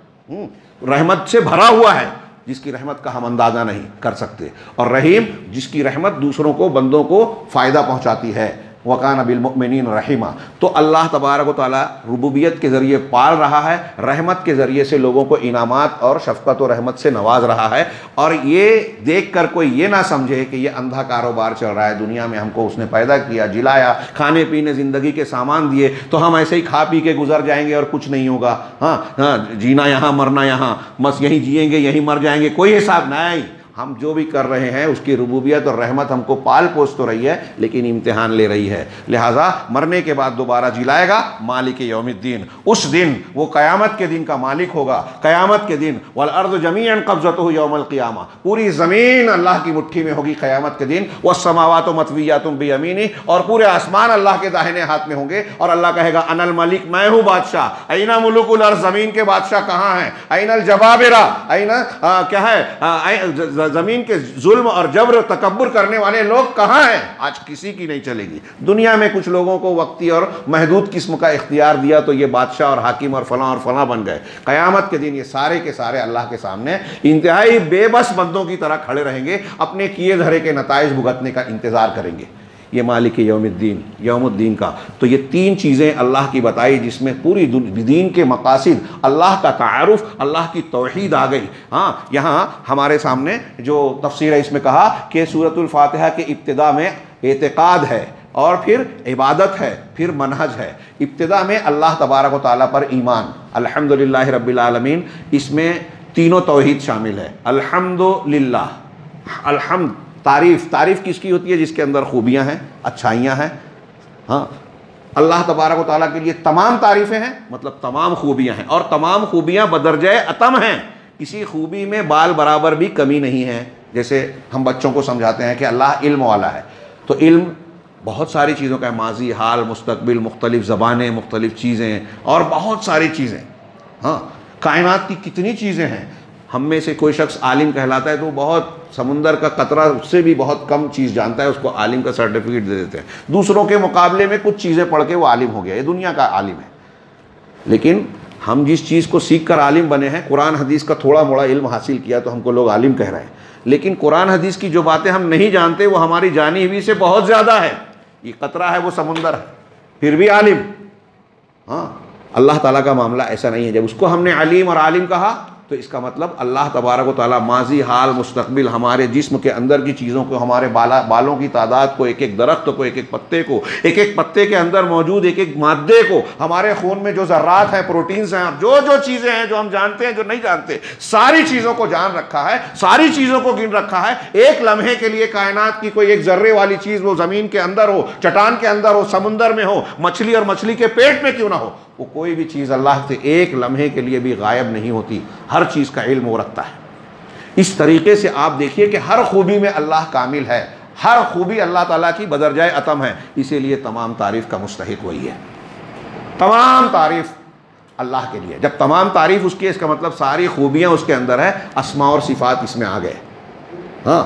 रहमत से भरा हुआ है, जिसकी रहमत का हम अंदाज़ा नहीं कर सकते। और रहीम जिसकी रहमत दूसरों को, बंदों को फ़ायदा पहुँचाती है। वकान बिल मुमिनीन रहीमा। तो अल्लाह तबारक व तआला रुबूबियत के ज़रिए पाल रहा है, रहमत के ज़रिए से लोगों को इनामात और शफ़क़त और रहमत से नवाज रहा है। और ये देख कर कोई ये ना समझे कि ये अंधा कारोबार चल रहा है, दुनिया में हमको उसने पैदा किया, जिलाया, खाने पीने ज़िंदगी के सामान दिए, तो हम ऐसे ही खा पी के गुजर जाएंगे और कुछ नहीं होगा। हाँ, जीना यहाँ, मरना यहाँ, बस यहीं जिएंगे, यहीं मर जाएंगे, कोई हिसाब नहीं। हम जो भी कर रहे हैं उसकी रुबूबियत और रहमत हमको पाल पोस तो रही है, लेकिन इम्तिहान ले रही है। लिहाजा मरने के बाद दोबारा जिलाएगा मालिक यौमिद्दीन। उस दिन वो क़यामत के दिन का मालिक होगा। क़यामत के दिन वल अर्ज़ जमीअन क़ब्ज़तुहु यौमल क़ियामा, पूरी ज़मीन अल्लाह की मुट्ठी में होगी क़यामत के दिन। वस्समावातु मत्विय्यातुन बियमीनी, और पूरे आसमान अल्लाह के दाहिने हाथ में होंगे। और अल्लाह कहेगा अनल मलिक, मैं हूँ बादशाह। ऐना मुलुकुल अर्ज़, ज़मीन के बादशाह कहाँ हैं? ऐनल जबाबिरा, ऐना क्या है, ज़मीन के जुल्म और जबर तकब्बुर करने वाले लोग कहाँ हैं? आज किसी की नहीं चलेगी। दुनिया में कुछ लोगों को वक्ती और महदूद किस्म का इख्तियार दिया तो ये बादशाह और हाकिम और फलां बन गए। क़यामत के दिन ये सारे के सारे अल्लाह के सामने इंतहाई बेबस बंदों की तरह खड़े रहेंगे, अपने किए धरे के नताइज भुगतने का इंतज़ार करेंगे। ये मालिक यौमुद्दीन का तो ये तीन चीज़ें अल्लाह की बताई, जिसमें पूरी दीन के मकासिद, अल्लाह का तारुफ, अल्लाह की तौहीद आ गई। हाँ, यहाँ हमारे सामने जो तफसीर है इसमें कहा कि सूरतुल फातिहा के इब्तिदा में एतिकाद है और फिर इबादत है, फिर मनहज है। इब्तिदा में अल्लाह तबारक व तआला पर ईमान, अल्हम्दुलिल्लाहि रब्बिल आलमीन, इसमें तीनों तौहीद शामिल है। अल्हम्दुलिल्लाह, अल्हम्द तारीफ़ किसकी होती है? जिसके अंदर खूबियाँ हैं, अच्छाइयाँ हैं। हाँ, अल्लाह तबारक व तआला के लिए तमाम तारीफ़ें हैं, मतलब तमाम खूबियाँ हैं, और तमाम खूबियाँ बदरजाए अतम हैं। किसी खूबी में बाल बराबर भी कमी नहीं है। जैसे हम बच्चों को समझाते हैं कि अल्लाह इल्म वाला है, तो इल्म बहुत सारी चीज़ों का है, माजी, हाल, मुस्तकबिल, मुख्तलिफ़ ज़बानें, मुख्तलिफ़ चीज़ें और बहुत सारी चीज़ें। हाँ, कायनात की कितनी चीज़ें हैं। हम में से कोई शख्स आलिम कहलाता है तो बहुत समुंदर का कतरा उससे भी बहुत कम चीज़ जानता है, उसको आलिम का सर्टिफिकेट दे देते हैं। दूसरों के मुकाबले में कुछ चीज़ें पढ़ के वो आलिम हो गया, ये दुनिया का आलिम है। लेकिन हम जिस चीज़ को सीख कर आलिम बने हैं, कुरान हदीस का थोड़ा मोड़ा इल्म हासिल किया तो हमको लोग आलिम कह रहे हैं। लेकिन कुरान हदीस की जो बातें हम नहीं जानते वो हमारी जानी हुई से बहुत ज़्यादा है। ये कतरा है, वो समुंदर है, फिर भी आलिम। हाँ, अल्लाह ताला का मामला ऐसा नहीं है। जब उसको हमने अलीम और आलिम कहा तो इसका मतलब अल्लाह तबारक व तआला माजी, हाल, मुस्तकबिल, हमारे जिस्म के अंदर की चीज़ों को, हमारे बालों की तादाद को, एक एक दरख्त को, एक एक पत्ते को, एक एक पत्ते के अंदर मौजूद एक एक मादे को, हमारे खून में जो ज़र्रात हैं, प्रोटीन्स हैं, जो जो चीज़ें हैं जो हम जानते हैं, जो नहीं जानते, सारी चीज़ों को जान रखा है, सारी चीज़ों को गिन रखा है। एक लम्हे के लिए कायनात की कोई एक ज़र्रे वाली चीज़, वो ज़मीन के अंदर हो, चट्टान के अंदर हो, समुंदर में हो, मछली और मछली के पेट में क्यों ना हो, वो कोई भी चीज़ अल्लाह से एक लम्हे के लिए भी गायब नहीं होती। हर चीज़ का इल्म वो रखता है। इस तरीके से आप देखिए कि हर खूबी में अल्लाह कामिल है, हर खूबी अल्लाह ताला की बदरजाए अतम है। इसीलिए तमाम तारीफ़ का मुस्तहिक वही है। तमाम तारीफ़ अल्लाह के लिए। जब तमाम तारीफ़ उसकी, इसका मतलब सारी खूबियाँ उसके अंदर है, अस्मा और सिफ़ात इसमें आ गए। हाँ,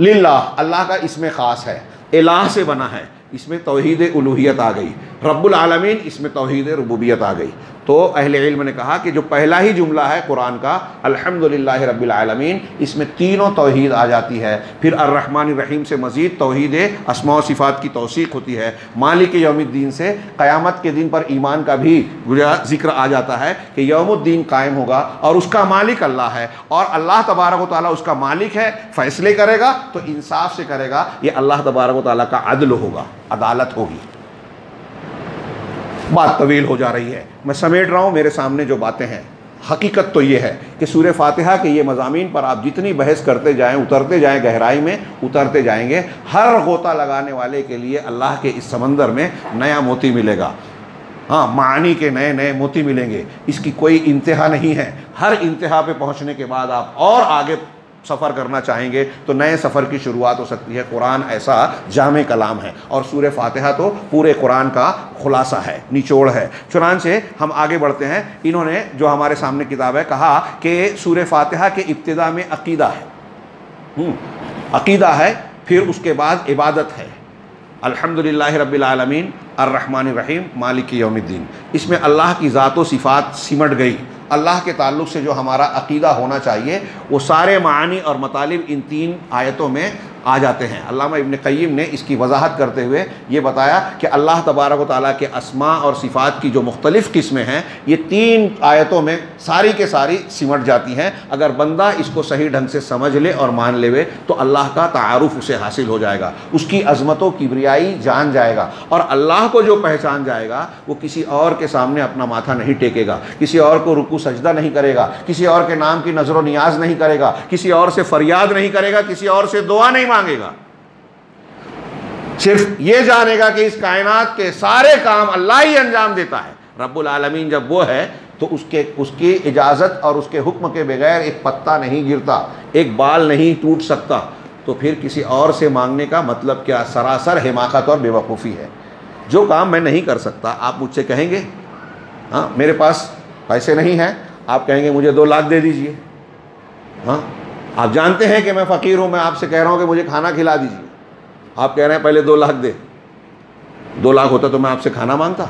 लिल्लाह, अल्लाह का इसमें ख़ास है, इलाह से बना है, इसमें तौहीद उलूहियत आ गई। रब्बुल आलमीन, इसमें तौहीद रुबूबियत आ गई। तो अहले इल्म ने कहा कि जो पहला ही जुमला है कुरान का, अल्हम्दुलिल्लाहि रब्बिल आलमीन, इसमें तीनों तौहीद आ जाती है। फिर अर्रहमानिर रहीम से मज़ीद तौहीद अस्मा व सिफ़ात की तौसीक़ होती है। मालिक यौमिद्दीन से क़यामत के दिन पर ईमान का भी ज़िक्र आ जाता है कि यौमुद्दीन कायम होगा और उसका मालिक अल्लाह है, और अल्लाह तबारक व तआला उसका मालिक है। फ़ैसले करेगा तो इंसाफ से करेगा, ये अल्लाह तबारक व तआला का अदल होगा, अदालत होगी। बात तवील हो जा रही है, मैं समेट रहा हूँ। मेरे सामने जो बातें हैं, हकीकत तो ये है कि सूरह फातिहा के ये मज़ामीन पर आप जितनी बहस करते जाएं, उतरते जाएं, गहराई में उतरते जाएंगे, हर गोता लगाने वाले के लिए अल्लाह के इस समंदर में नया मोती मिलेगा। हाँ, मानी के नए नए मोती मिलेंगे, इसकी कोई इंतहा नहीं है। हर इंतहा पे पहुँचने के बाद आप और आगे सफ़र करना चाहेंगे तो नए सफ़र की शुरुआत हो सकती है। कुरान ऐसा जामे कलाम है, और सूरह फातिहा तो पूरे कुरान का खुलासा है, निचोड़ है। चुनांचे हम आगे बढ़ते हैं। इन्होंने जो हमारे सामने किताब है, कहा कि सूरह फातिहा के इब्तिदा में अकीदा है, अकीदा है, फिर उसके बाद इबादत है। अल्हम्दुलिल्लाहि रब्बिल आलमीन अर्रहमानिर रहीम मालिकी यौमिद्दीन, इसमें अल्लाह की ज़ात व सिफ़ात सिमट गई। अल्लाह के ताल्लुक़ से जो हमारा अक़ीदा होना चाहिए वो सारे मानी और मतालिब इन तीन आयतों में आ जाते हैं। अल्लामा इब्न क़य्यिम ने इसकी वजाहत करते हुए ये बताया कि अल्लाह तबारक व तआला के अस्मा और सिफ़ात की जो मुख्तलिफ़ किस्में हैं, ये तीन आयतों में सारी के सारी सिमट जाती हैं। अगर बंदा इसको सही ढंग से समझ ले और मान लेवे तो अल्लाह का तारुफ़ उसे हासिल हो जाएगा, उसकी अज़मतों किब्रियाई जान जाएगा, और अल्लाह को जो पहचान जाएगा वो किसी और के सामने अपना माथा नहीं टेकेगा, किसी और को रुकू सजदा नहीं करेगा, किसी और के नाम की नज़र नियाज नहीं करेगा, किसी और से फरियाद नहीं करेगा, किसी और से दुआ नहीं मांगेगा। सिर्फ ये जानेगा कि इस कायनात के सारे काम अल्लाह ही अंजाम देता है। रब्बुल आलमीन जब वो है तो उसकी इजाज़त और उसके हुक्म के बगैर एक पत्ता नहीं गिरता, एक बाल नहीं टूट सकता। तो फिर किसी और से मांगने का मतलब क्या? सरासर हिमाकत और बेवकूफ़ी है। जो काम मैं नहीं कर सकता, आप मुझसे कहेंगे हाँ मेरे पास पैसे नहीं हैं, आप कहेंगे मुझे 2 लाख दे दीजिए, हाँ आप जानते हैं कि मैं फ़कीर हूँ, मैं आपसे कह रहा हूँ कि मुझे खाना खिला दीजिए, आप कह रहे हैं पहले 2 लाख दे। 2 लाख होता तो मैं आपसे खाना मांगता।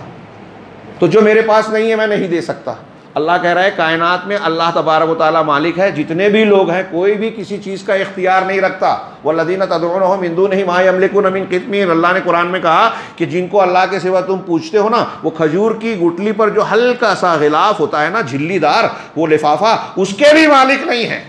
तो जो मेरे पास नहीं है मैं नहीं दे सकता। अल्लाह कह रहा है कायनात में अल्लाह तबारक व तआला मालिक है, जितने भी लोग हैं कोई भी किसी चीज़ का इख्तियार नहीं रखता। वल्लज़ीना तदऊनहुम मिन दूनिही मा यमलिकून मिन क़ित्मीर, अल्लाह ने कुरान में कहा कि जिनको अल्लाह के सिवा तुम पूछते हो ना, वो खजूर की गुठली पर जो हल्का सा गिलाफ होता है ना, झिल्लीदार वो लिफाफा, उसके भी मालिक नहीं है।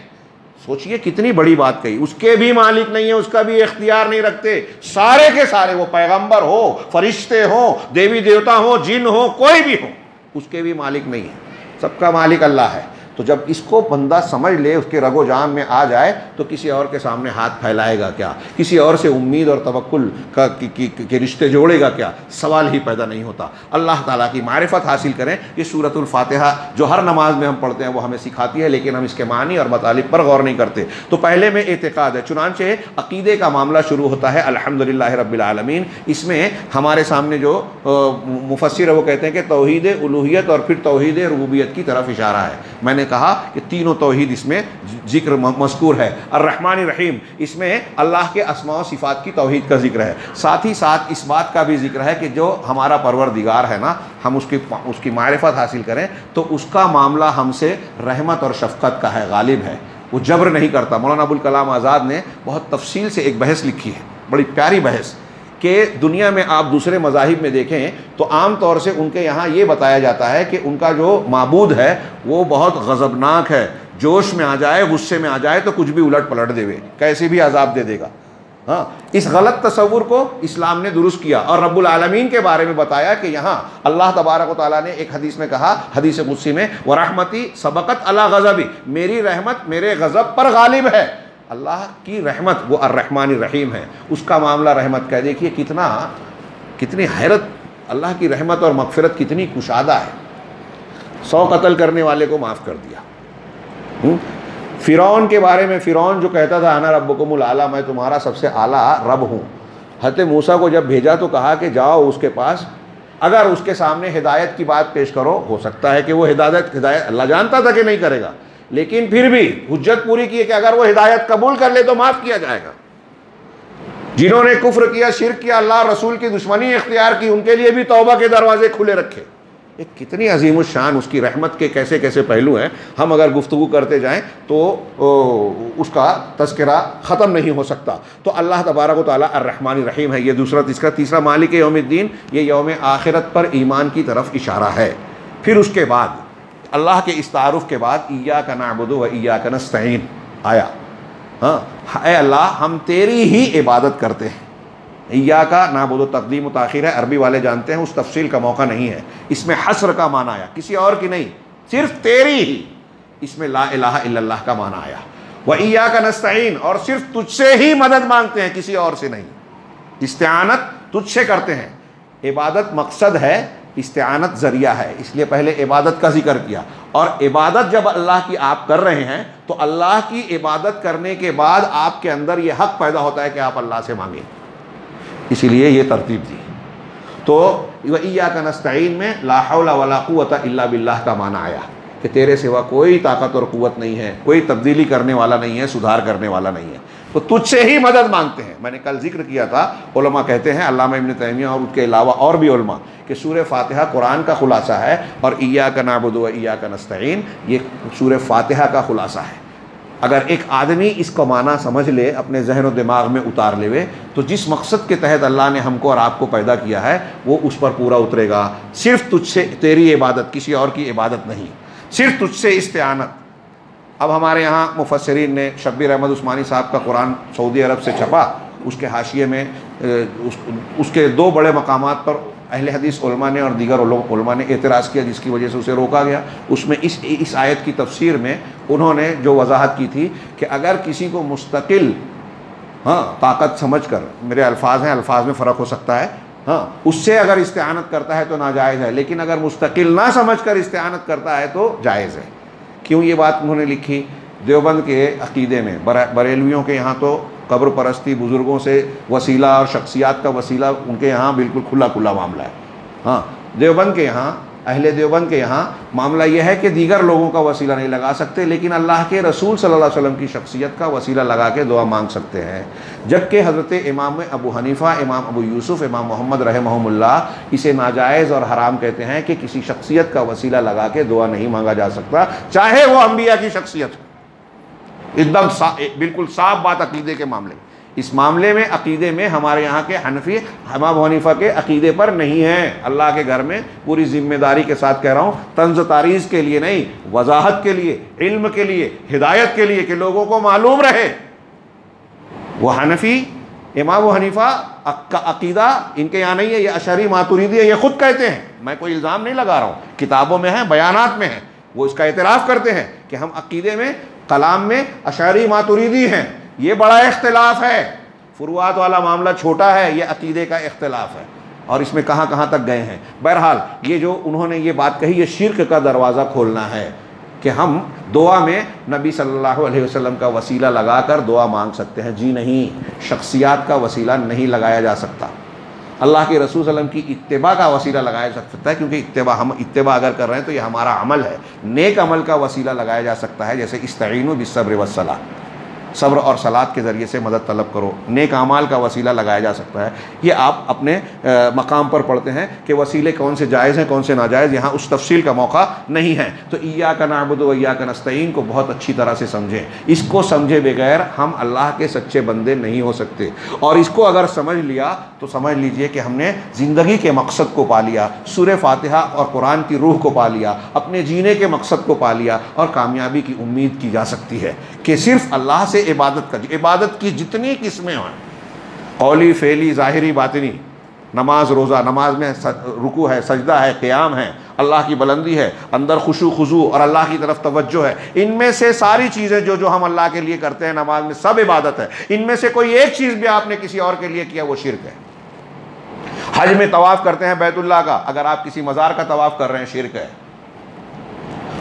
सोचिए कितनी बड़ी बात कही, उसके भी मालिक नहीं है, उसका भी इख्तियार नहीं रखते। सारे के सारे, वो पैगंबर हो, फरिश्ते हो, देवी देवता हो, जिन हो, कोई भी हो, उसके भी मालिक नहीं है। सबका मालिक अल्लाह है। तो जब इसको बंदा समझ ले, उसके रगो जान में आ जाए, तो किसी और के सामने हाथ फैलाएगा क्या, किसी और से उम्मीद और तवक्कुल के रिश्ते जोड़ेगा क्या, सवाल ही पैदा नहीं होता। अल्लाह ताला की मारिफत हासिल करें। ये सूरतुल फातिहा जो हर नमाज में हम पढ़ते हैं वो हमें सिखाती है, लेकिन हम इसके मानी और मतालिब पर गौर नहीं करते। तो पहले में एतिकाद है, चुनांचे अकीदे का मामला शुरू होता है अल्हम्दुलिल्लाह रब्बिल आलमीन। इसमें हमारे सामने जो मुफस्सिर है वो कहते हैं कि तौहीद उलूहियत और फिर तौहीद रुबूबियत की तरफ इशारा है। मैंने कहा कि तीनों तौहीद इसमें जिक्र मज़कूर है। अर्रहमान रहीम, इसमें अल्लाह के अस्मा व सिफ़ात की तौहीद का जिक्र है। साथ ही साथ इस बात का भी जिक्र है कि जो हमारा परवरदिगार है ना, हम उसकी मारिफत हासिल करें तो उसका मामला हमसे रहमत और शफ़क़त का है, गालिब है, वो जबर नहीं करता। मौलाना अबुल कलाम आज़ाद ने बहुत तफसील से एक बहस लिखी है, बड़ी प्यारी बहस, कि दुनिया में आप दूसरे मज़ाहिब में देखें तो आम तौर से उनके यहाँ ये बताया जाता है कि उनका जो माबूद है वो बहुत गज़बनाक है, जोश में आ जाए, गुस्से में आ जाए तो कुछ भी उलट पलट देवे, कैसे भी अजाब दे देगा। हाँ, इस गलत तसव्वुर को इस्लाम ने दुरुस्त किया और रब्बुल आलमीन के बारे में बताया कि यहाँ अल्लाह तबारक व तआला ने एक हदीस में कहा, हदीस कुदसी में, व रहमती सबक़त अला गज़बी, मेरी रहमत मेरे गज़ब पर गालिब है। अल्लाह की रहमत वो अर्रहमान रहीम है, उसका मामला रहमत का। देखिए कितनी हैरत, अल्लाह की रहमत और मग़फ़िरत कितनी कुशादा है। 100 कत्ल करने वाले को माफ़ कर दिया। फ़िरौन के बारे में, फ़िरौन जो कहता था अना रब्बुकुमुल आला, मैं तुम्हारा सबसे आला रब हूँ। हज़रत मूसा को जब भेजा तो कहा कि जाओ उसके पास, अगर उसके सामने हिदायत की बात पेश करो, हो सकता है कि वो हिदायत अल्लाह जानता था कि नहीं करेगा, लेकिन फिर भी हुज्जत पूरी की है कि अगर वो हिदायत कबूल कर ले तो माफ़ किया जाएगा। जिन्होंने कुफ्र किया, शिर्क किया, अल्लाह रसूल की दुश्मनी इख्तियार की, उनके लिए भी तौबा के दरवाजे खुले रखे। एक कितनी अजीम शान उसकी रहमत के कैसे कैसे पहलू हैं, हम अगर गुफ्तगू करते जाएं तो उसका तज़किरा ख़त्म नहीं हो सकता। तो अल्लाह तबारक व तआला अर्रहमान रहीम है, ये दूसरा। तीसरा मालिक यौमिद्दीन, ये यौम आखिरत पर ईमान की तरफ इशारा है। फिर उसके बाद अल्लाह के इस तारुफ़ के बाद इय्याका नअबुदु व इय्याका नस्तईन आया। हाँ, ऐ अल्लाह हम तेरी ही इबादत करते हैं। इय्याका नअबुदु तक़दीम व ताख़ीर है, अरबी वाले जानते हैं, उस तफसील का मौका नहीं है। इसमें हस्र का माना आया, किसी और की नहीं, सिर्फ तेरी ही। इसमें ला इलाहा इल्लल्लाह का माना आया। व इय्याका नस्तईन, और सिर्फ तुझसे ही मदद मांगते हैं, किसी और से नहीं। इस्तिआनत तुझसे करते हैं, इबादत मकसद है, इस्तिआनत ज़रिया है, इसलिए पहले इबादत का जिक्र किया। और इबादत जब अल्लाह की आप कर रहे हैं तो अल्लाह की इबादत करने के बाद आपके अंदर ये हक़ पैदा होता है कि आप अल्लाह से मांगें, इसीलिए ये तरतीब दी। तो व इय्याका नस्तईन में ला हौला वला कुव्वता इल्ला बिल्लाह का माना आया कि तेरे सिवा कोई ताकत और क़ुव्वत नहीं है, कोई तब्दीली करने वाला नहीं है, सुधार करने वाला नहीं है, तो तुझसे ही मदद मांगते हैं। मैंने कल जिक्र किया था, उलमा कहते हैं, अल्लामा इब्न तैमिया और उसके अलावा और भी उलमा, कि सूरह फातिहा कुरान का खुलासा है और इय्याका नअबुदु व इय्याका नस्तईन ये सूरह फातिहा का खुलासा है। अगर एक आदमी इसको माना समझ ले, अपने जहन और दिमाग में उतार लेवे, तो जिस मकसद के तहत अल्लाह ने हमको और आपको पैदा किया है वो उस पर पूरा उतरेगा। सिर्फ तुझसे तेरी इबादत, किसी और की इबादत नहीं, सिर्फ तुझसे इस्तिआनत। अब हमारे यहाँ मुफस्सिरीन ने, शब्बीर अहमद उस्मानी साहब का कुरान सऊदी अरब से छपा, उसके हाशिए में उसके 2 बड़े मकामात पर अहले हदीस उलमा ने और दीगर उलमा ने एतराज़ किया, जिसकी वजह से उसे रोका गया। उसमें इस आयत की तफसीर में उन्होंने जो वजाहत की थी कि अगर किसी को मुस्तकिल, हाँ, ताकत समझकर, मेरे अल्फाज हैं, अल्फाज में फ़र्क हो सकता है, हाँ, उससे अगर इस्तिआनत करता है तो नाजायज़ है, लेकिन अगर मुस्तकिल ना समझकर इस्तिआनत करता है तो जायज़ है। क्यों ये बात उन्होंने लिखी? देवबंद के अक़ीदे में, बरेलवियों के यहाँ तो कब्र परस्ती, बुज़ुर्गों से वसीला और शख्सियात का वसीला उनके यहाँ बिल्कुल खुला खुला मामला है। हाँ, देवबंद के यहाँ अहले देवबंद के यहाँ मामला यह है कि दीगर लोगों का वसीला नहीं लगा सकते, लेकिन अल्लाह के रसूल सल्लल्लाहु अलैहि वसल्लम की शख्सियत का वसीला लगा के दुआ मांग सकते हैं। जबकि हज़रत इमाम अबू हनीफ़ा, इमाम अबू यूसुफ़, इमाम मोहम्मद रहमहुमुल्लाह इसे नाजायज़ और हराम कहते हैं कि किसी शख्सियत का वसीला लगा के दुआ नहीं मांगा जा सकता, चाहे वो अम्बिया की शख्सियत हो। एकदम बिल्कुल साफ बात अकीदे के मामले में। इस मामले में अकीदे में हमारे यहाँ के हनफी इमाम हनीफा के अकीदे पर नहीं है। अल्लाह के घर में पूरी जिम्मेदारी के साथ कह रहा हूँ, तंज़ तारीज़ के लिए नहीं, वजाहत के लिए, इल्म के लिए, हिदायत के लिए, कि लोगों को मालूम रहे। वो हनफी इमाम हनीफा का अकीदा इनके यहाँ नहीं है, ये अशरी मातुरीदी है, ये खुद कहते हैं। मैं कोई इल्ज़ाम नहीं लगा रहा हूँ, किताबों में है, बयानात में है, वो इसका एतराफ़ करते हैं कि हम अकीदे में, कलाम में अशरी मातुरीदी हैं। ये बड़ा इख्तिलाफ है, फुरुआत वाला मामला छोटा है, ये अकीदे का इख्तिलाफ है और इसमें कहाँ कहाँ तक गए हैं। बहरहाल ये जो उन्होंने ये बात कही, ये शिर्क का दरवाज़ा खोलना है कि हम दुआ में नबी सल्लल्लाहु अलैहि वसल्लम का वसीला लगाकर दुआ मांग सकते हैं। जी नहीं, शख्सियात का वसीला नहीं लगाया जा सकता। अल्लाह के रसूल सल्लल्लाहु अलैहि वसल्लम की इत्तिबा का वसीला लगाया जा सकता है, क्योंकि हम इत्तिबा अगर कर रहे हैं तो ये हमारा अमल है। नेक अमल का वसीला लगाया जा सकता है, जैसे इस्तईनु बिस्सब्र वस्सलाह, सब्र और सलात के ज़रिए से मदद तलब करो। नेक अमाल का वसीला लगाया जा सकता है। ये आप अपने मकाम पर पढ़ते हैं कि वसीले कौन से जायज़ हैं, कौन से नाजायज़, यहाँ उस तफसील का मौका नहीं है। तो इय्याका नअबुदु व इय्याका नस्तईन को बहुत अच्छी तरह से समझें। इसको समझे बगैर हम अल्लाह के सच्चे बंदे नहीं हो सकते, और इसको अगर समझ लिया तो समझ लीजिए कि हमने ज़िंदगी के मकसद को पा लिया, सूरह फातिहा और कुरान की रूह को पा लिया, अपने जीने के मकसद को पा लिया, और कामयाबी की उम्मीद की जा सकती है कि सिर्फ़ अल्लाह से इबादत की जितनी किस्में हैं, कौली, फेली, ज़ाहिरी, बातिनी, नमाज, रोज़ा, नमाज में रुकू है, सजदा है, क़याम है, अल्लाह की बुलंदी है, अंदर खुशू खुजू और अल्लाह की तरफ तवज्जो है। इनमें से सारी चीज़ें जो हम अल्लाह के लिए करते हैं नमाज में, सब इबादत है। इनमें से कोई एक चीज़ भी आपने किसी और के लिए किया, वो शिर्क है। हज में तवाफ़ करते हैं बैतुल्लाह का, अगर आप किसी मज़ार का तवाफ़ कर रहे हैं, शिर्क है।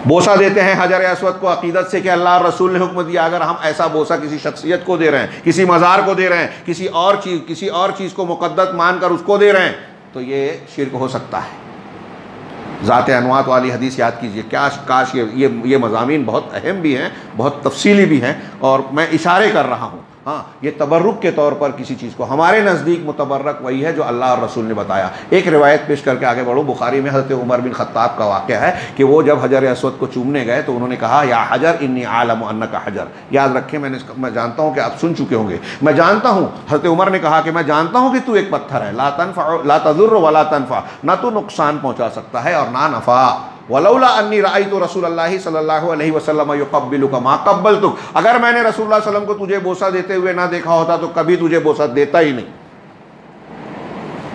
बोसा देते हैं हजर अस्वद को अकीदत से कि अल्लाह और रसूल ने हुक्म दिया, अगर हम ऐसा बोसा किसी शख्सियत को दे रहे हैं, किसी मज़ार को दे रहे हैं, किसी और चीज़ को मुक़द्दस मानकर उसको दे रहे हैं, तो ये शिर्क हो सकता है। ज़ात अनवात वाली हदीस याद कीजिए। काश ये मज़ामीन बहुत अहम भी हैं, बहुत तफसीली भी हैं, और मैं इशारे कर रहा हूँ। हाँ, ये तबर्रुक के तौर पर किसी चीज़ को, हमारे नज़दीक मुतबर्रक वही है जो अल्लाह और रसूल ने बताया। एक रिवायत पेश करके आगे बढ़ो। बुखारी में हज़रत उमर बिन ख़त्ताब का वाक़या है कि वो जब हजर अस्वद को चूमने गए तो उन्होंने कहा, या हजर इन्नी आलमु अन्नका हजर। याद रखें, मैं जानता हूँ कि आप सुन चुके होंगे। मैं जानता हूँ, हज़रत उमर ने कहा कि मैं जानता हूँ कि तू एक पत्थर है, ला तज़ुर्र वला तनफ़ा, ना तो नुकसान पहुँचा सकता है और ना नफ़ा। वलौला अन्नी राइतु रसूलल्लाहि सल्लल्लाहु अलैहि वसल्लम युक़ब्बिलुका मा क़ब्बलतुक, अगर मैंने रसूलुल्लाह सल्लल्लाहु अलैहि वसल्लम को तुझे बोसा देते हुए ना देखा होता तो कभी तुझे बोसा देता ही नहीं।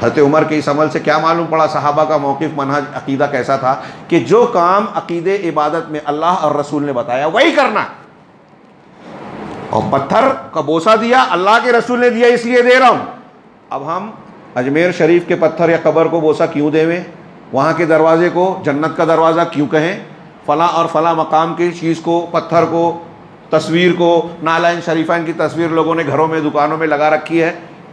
हज़रत उमर के इस अमल से क्या मालूम पड़ा सहाबा का मौक़िफ़, मनहज, अक़ीदा कैसा था कि जो काम अक़ीदे इबादत में अल्लाह और रसूल ने बताया वही करना। और पत्थर का बोसा दिया, अल्लाह के रसूल ने दिया इसलिए दे रहा हूँ। अब हम अजमेर शरीफ के पत्थर या कब्र को बोसा क्यों देवें, वहाँ के दरवाज़े को जन्नत का दरवाज़ा क्यों कहें, फ़लाँ और फ़लाँ मकाम की चीज़ को, पत्थर को, तस्वीर को, नालाइन शरीफाइन की तस्वीर लोगों ने घरों में, दुकानों में लगा रखी है,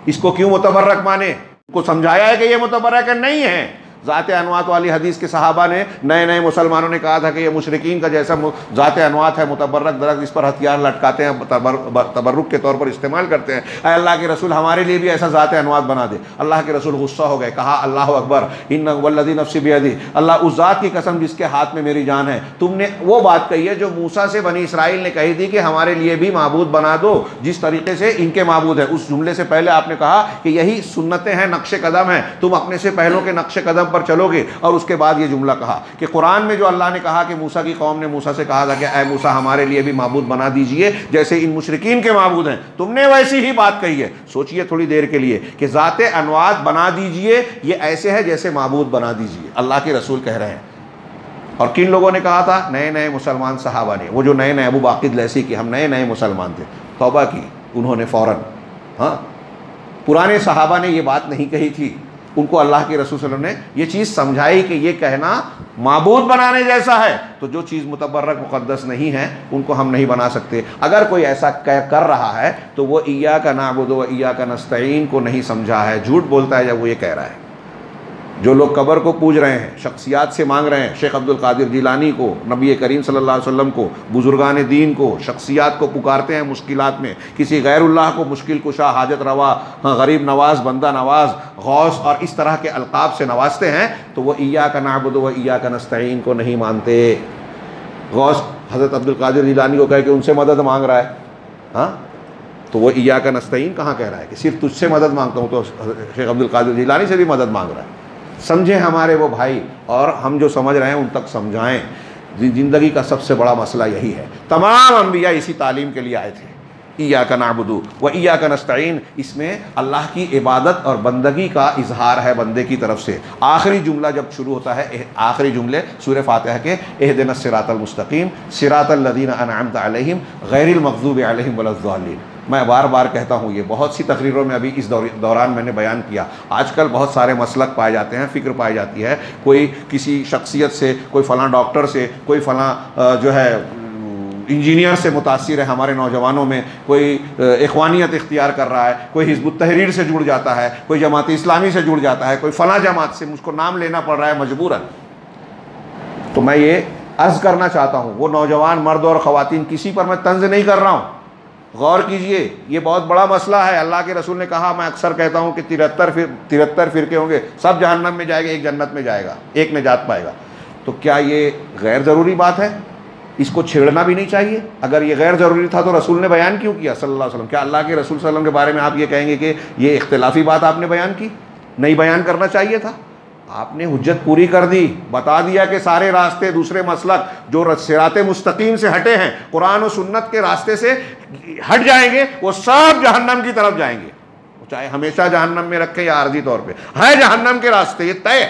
इसको क्यों मुतबर्रक माने। को समझाया है कि ये मुतबर्रक नहीं है। ज़ात अनवात वाली हदीस के सहाबा ने, नए नए मुसलमानों ने कहा था कि ये मुशरिकीन का जैसा ज़ात अनवात है, मुतबर्रक दरख्त, इस पर हथियार लटकाते हैं, तबर्रुक के तौर पर इस्तेमाल करते हैं। ऐ अल्लाह के रसूल, हमारे लिए भी ऐसा ज़ात अनवात बना दे। अल्लाह के रसूल गुस्सा हो गए, कहा, अल्लाह अकबर, इन्न वल्लज़ी नफ्सी बियदी, अल्लाह उस ज़ात की कसम जिसके हाथ में मेरी जान है, तुमने वो बात कही है जो मूसा से बनी इसराइल ने कही थी कि हमारे लिए भी माबूद बना दो जिस तरीके से इनके माबूद है। उस जुमले से पहले आपने कहा कि यही सुन्नतें हैं, नक्शे कदम हैं, तुम अपने से पहलों के नक्शे कदम पर चलोगे। और उसके बाद ये जुमला कहा कि कुरान में जो अल्लाह ने कहा कि मूसा की कौम ने मूसा से कहा था कि ऐ मूसा, हमारे लिए भी माबूद बना दीजिए जैसे इन मुशरिकीन के माबूद हैं, तुमने वैसी ही बात कही है। सोचिए थोड़ी देर के लिए कि ज़ाते अनवात बना दीजिए, ये ऐसे है जैसे माबूद बना दीजिए, अल्लाह के रसूल कह रहे हैं। और किन लोगों ने कहा था? नए नए मुसलमान सहाबा ने, वो जो नए नए अबू बाकिद लैसी की, हम नए नए मुसलमान थे, तौबा की उन्होंने फ़ौरन। हाँ, पुराने सहाबा ने ये बात नहीं कही थी, उनको अल्लाह के रसूल सल्लल्लाहु अलैहि वसल्लम ने ये चीज़ समझाई कि ये कहना माबूद बनाने जैसा है, तो जो चीज़ मुतबर्रक मुक़द्दस नहीं है उनको हम नहीं बना सकते। अगर कोई ऐसा कर रहा है तो वो इय्याका नअबुदु व इय्याका नस्तईन को नहीं समझा है, झूठ बोलता है जब वो ये कह रहा है। जो लोग कब्र को पूज रहे हैं, शख्सियात से मांग रहे हैं, शेख अब्दुल कादिर जिलानी को, नबी करीम सल्लल्लाहु अलैहि वसल्लम को, बुजुर्गान दीन को, शख्सियात को पुकारते हैं मुश्किलात में, किसी गैरुल्लाह को मुश्किल कुशा, हाजत रवा, गरीब नवाज, बंदा नवाज, गौस और इस तरह के अलकाब से नवाजते हैं, तो वो इय्याका नअबुदु व इय्याका नस्तईन को नहीं मानते। गौस हज़रत अब्दुल कादिर जिलानी को कह के उनसे मदद मांग रहा है, हाँ, तो वो इय्याका नस्तईन कहाँ कह रहा है कि सिर्फ तुझसे मदद मांगता हूँ, तो शेख अब्दुल कादिर जिलानी से भी मदद मांग रहा है। समझें हमारे वो भाई, और हम जो समझ रहे हैं उन तक समझाएं। ज़िंदगी का सबसे बड़ा मसला यही है। तमाम अंबिया इसी तालीम के लिए आए थे, इय्याका नअबुदु व इय्याका नस्तईन। इसमें अल्लाह की इबादत और बंदगी का इजहार है बंदे की तरफ से। आखिरी जुमला जब शुरू होता है, आखिरी जुमले सूरह फातिहा के, इहदिनस सिरातल मुस्तकीम सिरातल लज़ीना अनअमता अलैहिम गैरिल मग़ज़ूबि अलैहिम वलज़्ज़ालिन। मैं बार बार कहता हूँ, ये बहुत सी तकरीरों में अभी इस दौरान मैंने बयान किया। आजकल बहुत सारे मसलक पाए जाते हैं, फ़िक्र पाई जाती है, कोई किसी शख्सियत से, कोई फ़लाँ डॉक्टर से, कोई फ़लाँ जो है इंजीनियर से मुतासिर है, हमारे नौजवानों में कोई इख्वानियत इख्तियार कर रहा है, कोई हिज़्बुत तहरीर से जुड़ जाता है, कोई जमात इस्लामी से जुड़ जाता है, कोई फ़लाँ जमात से, मुझको नाम लेना पड़ रहा है मजबूरन। तो मैं ये अर्ज़ करना चाहता हूँ, वो नौजवान मर्द और ख़वातीन, किसी पर मैं तंज़ नहीं कर रहा हूँ, गौर कीजिए, ये बहुत बड़ा मसला है। अल्लाह के रसूल ने कहा, मैं अक्सर कहता हूँ कि 73 फ़िरके होंगे, सब जहन्नम में जाएंगे, एक जन्नत में जाएगा, एक निजात पाएगा। तो क्या ये गैर ज़रूरी बात है? इसको छेड़ना भी नहीं चाहिए। अगर ये गैर ज़रूरी था तो रसूल ने बयान क्यों किया सल्लल्लाहु अलैहि वसल्लम? क्या अल्लाह के रसूल सल्लल्लाहु अलैहि वसल्लम के बारे में आप ये कहेंगे कि ये इख्तिलाफ़ी बात आपने बयान की, नहीं बयान करना चाहिए था? आपने हुज्जत पूरी कर दी, बता दिया कि सारे रास्ते, दूसरे मसलक जो सिराते मुस्तकीम से हटे हैं, कुरान और सुन्नत के रास्ते से हट जाएंगे, वो सब जहन्नम की तरफ जाएंगे। चाहे हमेशा जहन्नम में रखें या आर्जी तौर पे, है जहन्नम के रास्ते, ये तय,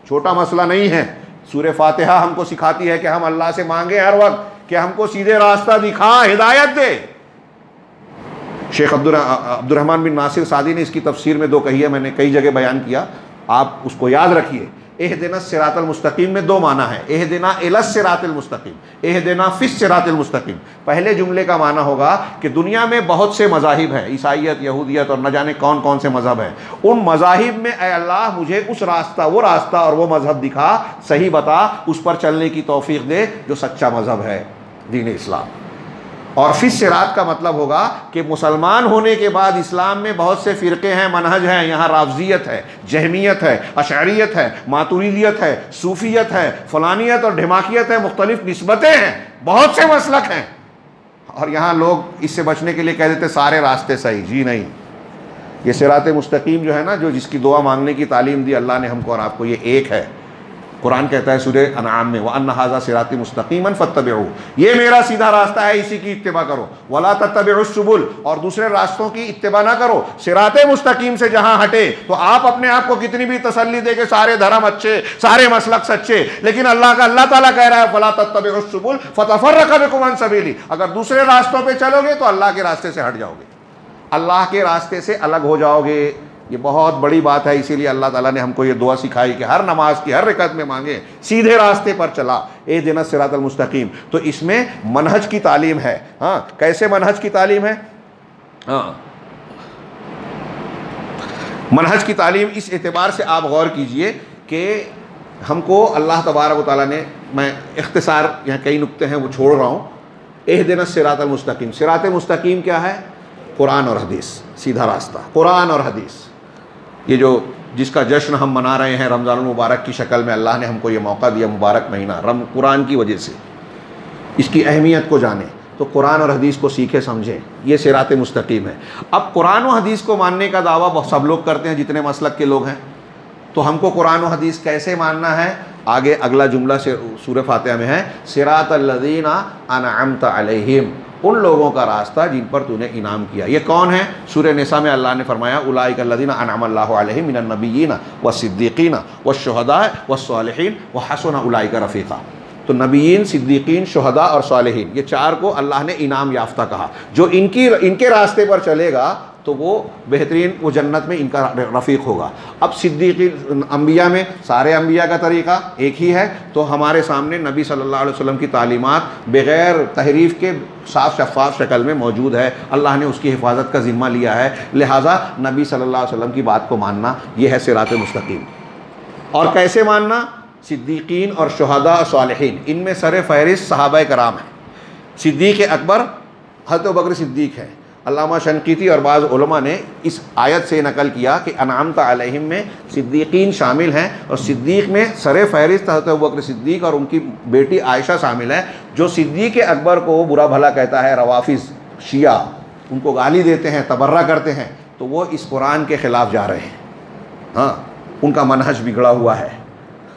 छोटा मसला नहीं है। सूरह फातिहा हमको सिखाती है कि हम अल्लाह से मांगे हर वक्त कि हमको सीधे रास्ता दिखा, हिदायत दे। शेख अब्दुर्रहमान बिन नासिर सादी ने इसकी तफसीर में दो कही है, मैंने कई जगह बयान किया, आप उसको याद रखिए। इहदिनस सिरातल मुस्तकीम में दो माना है, इहदिना इलस सिरातिल मुस्तकीम, इहदिना फिस सिरातिल मुस्तकीम। पहले जुमले का माना होगा कि दुनिया में बहुत से मज़ाहिब हैं, ईसाइयत, यहूदियत और न जाने कौन कौन से मज़हब हैं। उन मज़ाहिब में ऐ अल्लाह मुझे उस रास्ता, वो रास्ता और वो मज़हब दिखा, सही बता, उस पर चलने की तौफीक दे जो सच्चा मज़हब है, दीन इस्लाम। और फिस सिरात का मतलब होगा कि मुसलमान होने के बाद इस्लाम में बहुत से फ़िरक़े हैं, मनहज हैं। यहाँ राफ़ज़ियत है, जहमियत है, अशअरियत है, मातुरीदियत है, सूफ़ियत है, फ़लानियत और ढिमाकियत है, मुख्तलिफ़ निस्बतें हैं, बहुत से मसलक हैं। और यहाँ लोग इससे बचने के लिए कह देते सारे रास्ते सही। जी नहीं, ये सिरात मुस्तकीम जो है ना, जो जिसकी दुआ मांगने की तालीम दी अल्लाह ने हमको और आपको, ये एक है। कुरान कहता है सूरह अनआम में, व अन्ना हाज़ा सिराती मुस्तकीमन फत्तबिऊ, ये मेरा सीधा रास्ता है, इसी की इत्तिबा करो। वला तत्तबिउस सुबुल, और दूसरे रास्तों की इत्तिबा ना करो। सिराते मुस्तकीम से जहां हटे तो आप अपने आप को कितनी भी तसल्ली दे के सारे धर्म अच्छे, सारे मसलक सच्चे, लेकिन अल्लाह ताला कह रहा है फला तत्तबिउस सुबुल फतफर्रक़ बिकुम अन सबीली, अगर दूसरे रास्तों पर चलोगे तो अल्लाह के रास्ते से हट जाओगे, अल्लाह के रास्ते से अलग हो जाओगे। ये बहुत बड़ी बात है, इसीलिए अल्लाह ताला ने हमको ये दुआ सिखाई कि हर नमाज की हर रकअत में मांगे सीधे रास्ते पर चला, इहदिनस सिरातल मुस्तकीम। तो इसमें मनहज की तालीम है। हाँ, कैसे मनहज की तालीम है? हाँ, मनहज की तालीम इस एतबार से आप गौर कीजिए कि हमको अल्लाह तबारक व तआला ने, मैं इख्तिसार यहाँ कई नुक्ते हैं वो छोड़ रहा हूँ। इहदिनस सिरातल मुस्तकीम, सिरात मुस्तकीम क्या है? कुरान और हदीस, सीधा रास्ता, कुरान और हदीस। ये जो जिसका जश्न हम मना रहे हैं रमज़ानुल मुबारक की शक्ल में, अल्लाह ने हमको ये मौका दिया, मुबारक महीना कुरान की वजह से, इसकी अहमियत को जाने तो कुरान और हदीस को सीखे समझें, ये सिरात मुस्तकीम है। अब कुरान और हदीस को मानने का दावा सब लोग करते हैं जितने मसलक के लोग हैं, तो हमको कुरान और हदीस कैसे मानना है? आगे अगला जुमला से सूरह फातिहा में है, सिरातल लज़ीना अनअमता अलैहिम, उन लोगों का रास्ता जिन पर तूने इनाम किया। ये कौन है? सूरह निसा में अल्लाह ने फरमाया उलाइका लज़ीना अनअमल्लाहु अलैहिम मिनन नबिय्यीना वस्सिद्दीक़ीना वश्शुहदाए वस्सालिहीन व हसुन उलाइका रफ़ीक़ा। तो नबीयीन, सिद्दीक़ीन, शुहदा और सालिहीन, ये चार को अल्लाह ने इनाम याफ्ता कहा। जो इनके रास्ते पर चलेगा तो वो बेहतरीन, वो जन्नत में इनका रफ़ीक होगा। अब सिद्दीक़ीन, अम्बिया में सारे अम्बिया का तरीक़ा एक ही है, तो हमारे सामने नबी सल्लल्लाहु अलैहि वसल्लम की तालीमात बग़ैर तहरीफ़ के साफ़ शफ़ाफ़ शक्ल में मौजूद है। अल्लाह ने उसकी हिफाजत का ज़िम्मा लिया है, लिहाजा नबी सल्लल्लाहु अलैहि वसल्लम की बात को मानना, यह है सिरात मुस्तकीम। और कैसे मानना? सिद्दीकीन और शुहदा और सालिहीन, इनमें सर फहरिस्त सहाबा कराम है। सिद्दीक़ अकबर हज़रत अबू बकर सिद्दीक़ है। अल्लामा शनक़ीती और बाज़ उलमा ने इस आयत से नकल किया कि अनअमता अलैहिम में सिद्दीकीन शामिल हैं, और सिद्दीक़ में सर फहरिस्त हज़रत अबू बकर सिद्दीक़ और उनकी बेटी आयशा शामिल है। जो सिद्दीक़ अकबर को बुरा भला कहता है, रवाफ़िज़ शिया उनको गाली देते हैं, तबर्रा करते हैं, तो वो इस कुरान के ख़िलाफ़ जा रहे हैं। हाँ, उनका मनहज बिगड़ा हुआ है।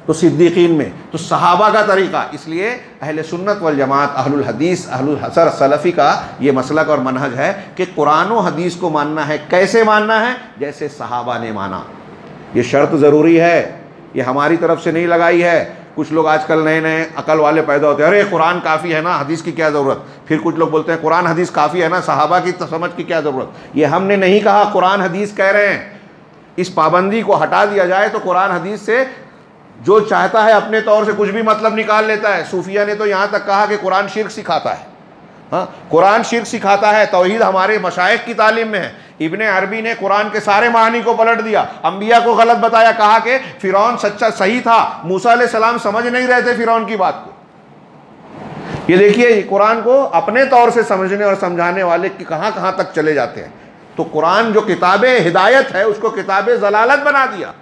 तो सिद्दीकीन में तो सहाबा का तरीक़ा, इसलिए अहले सुन्नत वल जमात, अहलुल हदीस, अहलुल हसर सलफ़ी का ये मसलक और मनहज है कि कुरान और हदीस को मानना है। कैसे मानना है? जैसे सहाबा ने माना। ये शर्त ज़रूरी है, ये हमारी तरफ से नहीं लगाई है। कुछ लोग आजकल नए नए अकल वाले पैदा होते हैं, अरे कुरान काफ़ी है ना, हदीस की क्या ज़रूरत। फिर कुछ लोग बोलते हैं कुरान हदीस काफ़ी है ना, सहाबा की समझ की क्या ज़रूरत। ये हमने नहीं कहा, कुरान हदीस कह रहे हैं। इस पाबंदी को हटा दिया जाए तो कुरान हदीस से जो चाहता है अपने तौर से कुछ भी मतलब निकाल लेता है। सूफिया ने तो यहाँ तक कहा कि कुरान शिर्क सिखाता है। हाँ, कुरान शिर्क सिखाता है। तौहीद हमारे मशाइख की तालीम में है। इब्ने अरबी ने कुरान के सारे मानी को पलट दिया, अंबिया को गलत बताया, कहा कि फिरौन सच्चा सही था, मूसा अलैहिस्सलाम समझ नहीं रहे थे फिरौन की बात को। ये देखिए, कुरान को अपने तौर से समझने और समझाने वाले कि कहाँ कहाँ तक चले जाते हैं। तो कुरान जो किताबे हिदायत है उसको किताबे जलालत बना दिया।